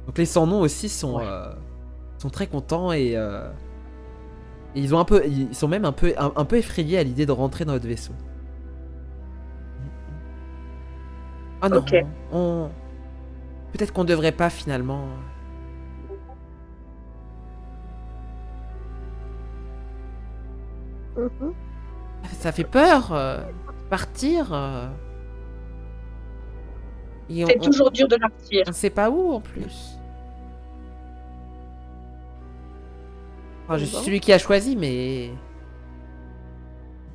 Donc les sans-noms aussi sont très contents et ils sont même un peu effrayés à l'idée de rentrer dans votre vaisseau. Ah non, Ok. peut-être qu'on devrait pas finalement. Mhm. Ça fait peur partir. Et C'est toujours dur de partir. on sait pas où en plus. Enfin, je suis celui qui a choisi, mais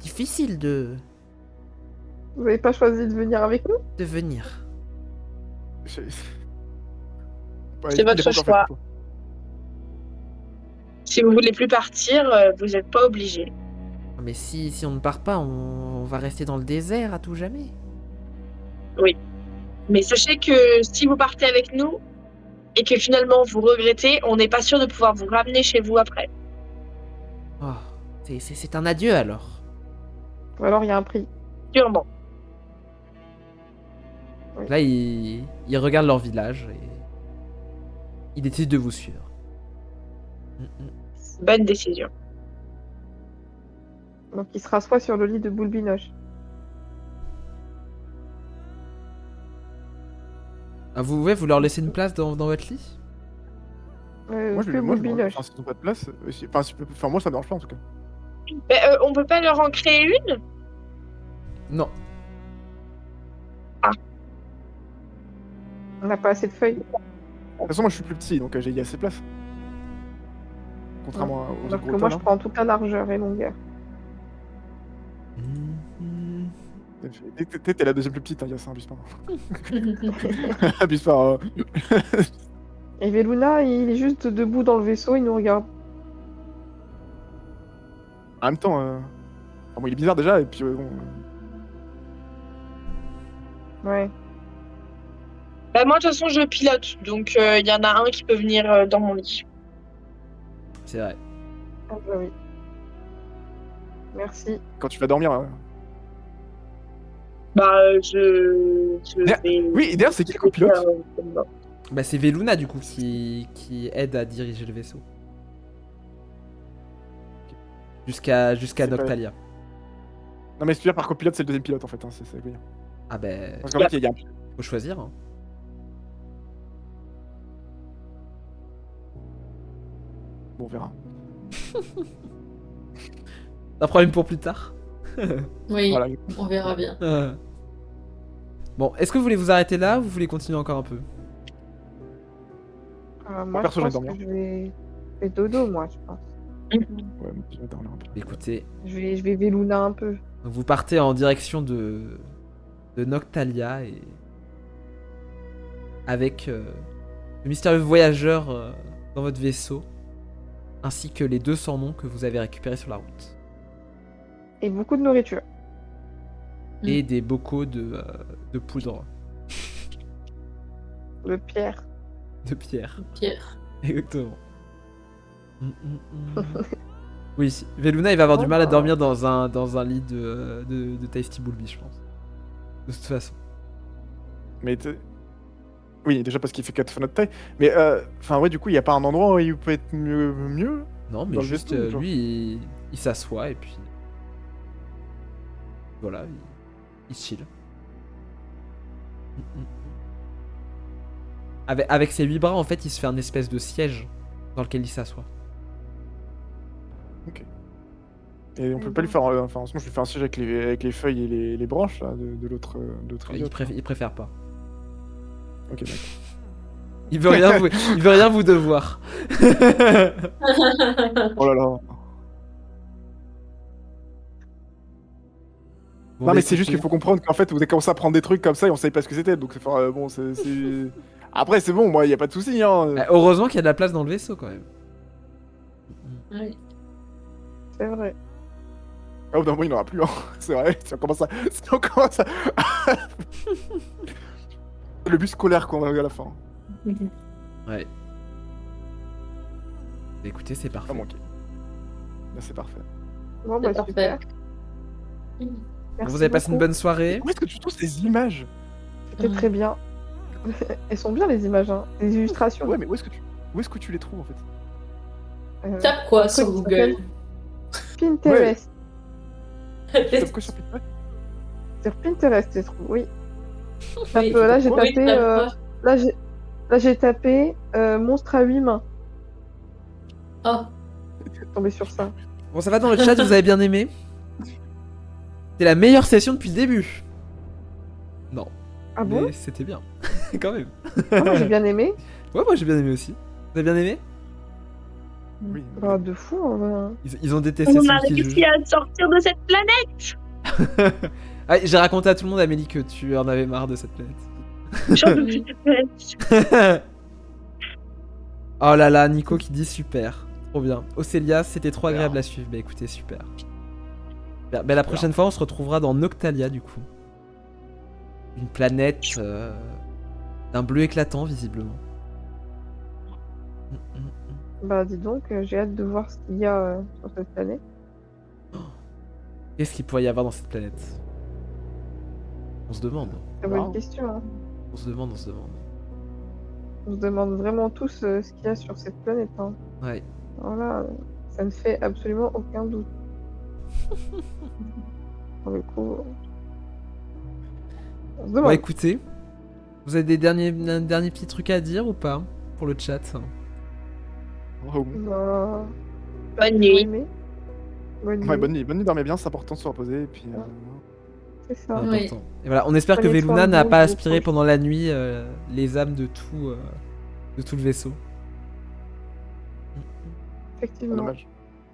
difficile de Vous avez pas choisi de venir avec nous? venir. C'est votre choix. Si vous voulez plus partir, vous n'êtes pas obligé. Mais si on ne part pas, on va rester dans le désert à tout jamais. Mais sachez que si vous partez avec nous et que finalement vous regrettez, on n'est pas sûr de pouvoir vous ramener chez vous après. Oh, c'est un adieu alors. Ou alors il y a un prix. Sûrement. Là, il regarde leur village et il décide de vous suivre. Bonne décision. Donc il se rassoit sur le lit de Boulbinoche. Ah, vous leur laissez une place dans votre lit? Moi, Que Boulbinoche. Enfin, s'ils n'ont pas de place. Enfin, moi, ça me dérange pas en tout cas. Mais, on peut pas leur en créer une? Non. On n'a pas assez de feuilles. De toute façon, moi, je suis plus petit, donc j'ai assez de place. Contrairement aux Alors gros que moi tas, je prends toute la largeur et longueur. T'es la deuxième plus petite, hein, Yassin, abuse pas. Abuse pas. Et Veluna, il est juste debout dans le vaisseau, il nous regarde. En même temps, bon, il est bizarre déjà, et puis bon. Ouais. Bah, moi de toute façon je pilote, donc il y en a un qui peut venir dans mon lit. C'est vrai. Ah bah oui. Merci. Quand tu vas dormir. Bah je vais... Oui, et d'ailleurs, c'est qui le copilote? Bah, c'est Veluna du coup qui aide à diriger le vaisseau. Jusqu'à C'est pas- Noctalia. Non, mais c'est par copilote, c'est le deuxième pilote en fait. Hein, c'est ça. Oui. Ah ben, Parce qu'en fait, il y a un. faut choisir. Hein. Bon, on verra. Un problème pour plus tard. Oui, Voilà. on verra bien. Bon, est-ce que vous voulez vous arrêter là ou vous voulez continuer encore un peu? Moi perso, je je vais pense dormir. que je vais faire dodo, moi je pense. Ouais, moi, je vais dormir un peu. Écoutez, Je vais Veluna un peu. donc vous partez en direction de Noctalia et avec le mystérieux voyageur dans votre vaisseau, ainsi que les 200 noms que vous avez récupérés sur la route. Et beaucoup de nourriture. Et des bocaux de poudre De pierre. de pierre. Pierre. Exactement. Oui, Veluna il va avoir du mal à dormir dans un lit de Tasty Bulby, je pense. De toute façon. Mais oui, déjà parce qu'il fait 4 fois notre taille. Mais enfin, ouais, du coup, il n'y a pas un endroit où il peut être mieux. Non, mais Dans le juste, vaisseau, genre. lui, il s'assoit et puis. Voilà, il chill. Mm, mm. Avec ses 8 bras, en fait, il se fait un espèce de siège dans lequel il s'assoit. Et on peut pas lui faire. Enfin, sinon, je lui fais un siège avec les feuilles et les branches là, de l'autre Il, yacht. il préfère pas. Ok, d'accord. Il veut rien vous devoir. Oh là là. Bon, Non, bah, mais c'est juste écoutez. qu'il faut comprendre qu'en fait, vous avez commencé à prendre des trucs comme ça et on savait pas ce que c'était. Donc, bon, Après, c'est bon, moi, il y a pas de souci. Hein. Heureusement qu'il y a de la place dans le vaisseau quand même. Oui. C'est vrai. Ah, au bout d'un moment, il n'y en aura plus. Hein. C'est vrai. Si on commence à. Le bus scolaire qu'on a eu à la fin. Ouais. Bah, écoutez, c'est parfait. Pas manqué. Là, c'est parfait. Bon, bah, C'est super. parfait. Bon, Merci vous avez passé une beaucoup. bonne soirée. Où est-ce que tu trouves ces images? C'était très bien. Elles sont bien, les images, hein. Les illustrations. Ouais, mais où est-ce que tu les trouves en fait? Tape quoi un sur truc qui Google? Pinterest. Tape quoi sur Pinterest? Sur Pinterest, je trouve, oui. Oui. Là, j'ai Oui, tapé... tape quoi? Là, j'ai tapé monstre à 8 mains. Oh, Je suis tombée sur ça. Bon, ça va dans le chat, vous avez bien aimé? C'est la meilleure session depuis le début. Non, Ah bon? mais c'était bien. Quand même. Ah, moi, j'ai bien aimé. Ouais, moi j'ai bien aimé aussi. Vous avez bien aimé? Oui. Bah, de fou, hein. Ils ont détesté On a celui qui réussi juge. à sortir de cette planète. Ah, j'ai raconté à tout le monde, Amélie, que tu en avais marre de cette planète. J'en peux plus de cette planète. Oh là là, Nico qui dit super. Trop bien. Océlia, c'était trop Super. agréable à suivre. Bah écoutez, super. Bah, la prochaine fois, on se retrouvera dans Noctalia, du coup. Une planète d'un bleu éclatant, visiblement. Bah, dis donc, j'ai hâte de voir ce qu'il y a sur cette planète. Qu'est-ce qu'il pourrait y avoir dans cette planète? On se demande. C'est une bonne Wow. question, hein. On se demande, on se demande. On se demande vraiment tous ce qu'il y a sur cette planète, hein. Ouais. Alors là, ça ne fait absolument aucun doute. Pour le coup, on se Bon, demande. écoutez. Vous avez un dernier petit truc à dire ou pas? Pour le chat. Oh. Bah, Bonne j'ai nuit. aimé. Bonne Ouais, nuit. bonne nuit, dormez bien, c'est important de se reposer. Et puis, C'est ça. C'est Oui. important. Et voilà, on espère que Prenez soin Veluna de n'a vous, pas je vous aspiré prie. pendant la nuit les âmes de tout le vaisseau. c'est Effectivement. dommage.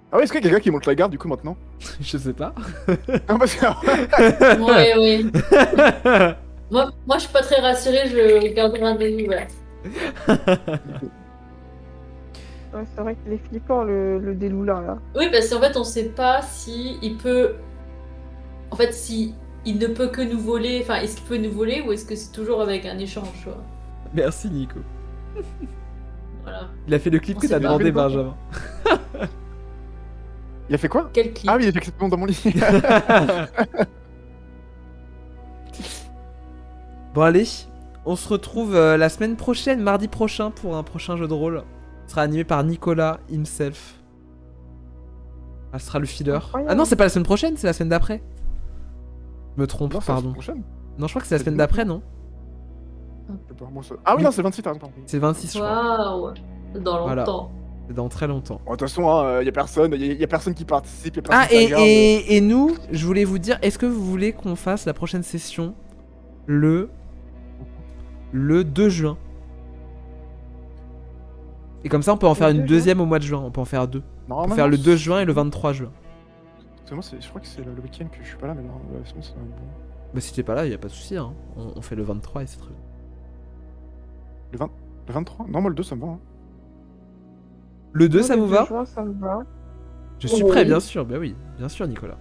Ah ouais, est-ce qu'il y a quelqu'un qui monte la garde du coup maintenant? Je sais pas. Non, parce que. ouais, oui. Moi, je suis pas très rassurée, je garderai un œil ouvert. Ouais, c'est vrai qu'il est flippant, le Déloula, là. Oui, parce qu'en fait, on sait pas si il peut. En fait, si il ne peut que nous voler. Enfin, est-ce qu'il peut nous voler ou est-ce que c'est toujours avec un échange, tu vois? Merci Nico. Voilà. Il a fait le clip On que sait t'as pas. demandé, Benjamin. Il a fait quoi? Quel clip? Ah oui, il a fait exactement dans mon lit. Bon allez, on se retrouve la semaine prochaine, mardi prochain, pour un prochain jeu de rôle. Ce sera animé par Nicolas himself. Ah, ce sera le filler. Incroyable. Ah non, c'est pas la semaine prochaine, c'est la semaine d'après. Je me trompe, Non, c'est la pardon. semaine prochaine. Non, je crois que c'est la C'est semaine demain. d'après, non? Je sais pas, moi, Ah oui, non, c'est le 26, t'as raison, pardon. C'est le 26, je crois. Waouh! Dans Voilà. longtemps. C'est dans très longtemps. Bon, de toute façon, y a personne, y a personne qui participe, y a personne Ah, qui regarde. et nous, je voulais vous dire, est-ce que vous voulez qu'on fasse la prochaine session le 2 juin? Et comme ça, on peut en faire Le une 2 deuxième au mois de juin. On peut en faire deux. On Non, peut faire le 2 juin et le 23 juin. Parce que moi, je crois que c'est le week-end que je suis pas là, mais là, sinon, c'est bon. Bah, si t'es pas là, y a pas de souci. Hein. On fait le 23 et c'est très bien. Le 23? Non, moi, le 2, ça me va. Hein. Le 2, Moi, ça le vous 2 va? juin, ça me va. Je suis Oui. prêt, bien sûr. Bah oui, bien sûr, Nicolas.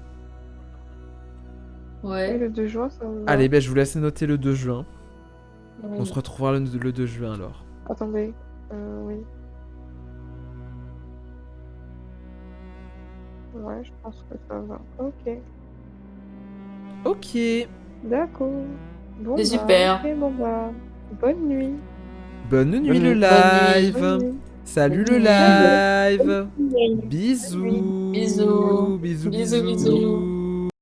Et Ouais. le 2 juin, ça me va. Allez, bah, je vous laisse noter le 2 juin. Oui. On se retrouvera le 2 juin alors. Attendez. Oui. Ouais, je pense que ça va. Ok. Ok. D'accord. Bon, C'est super. ok, bon, bonne nuit. Bonne nuit Bonne le nuit. live. Bonne nuit. Salut Bonne le nuit. live. Bisous. Bisous. Bisous, Bisous, bisous.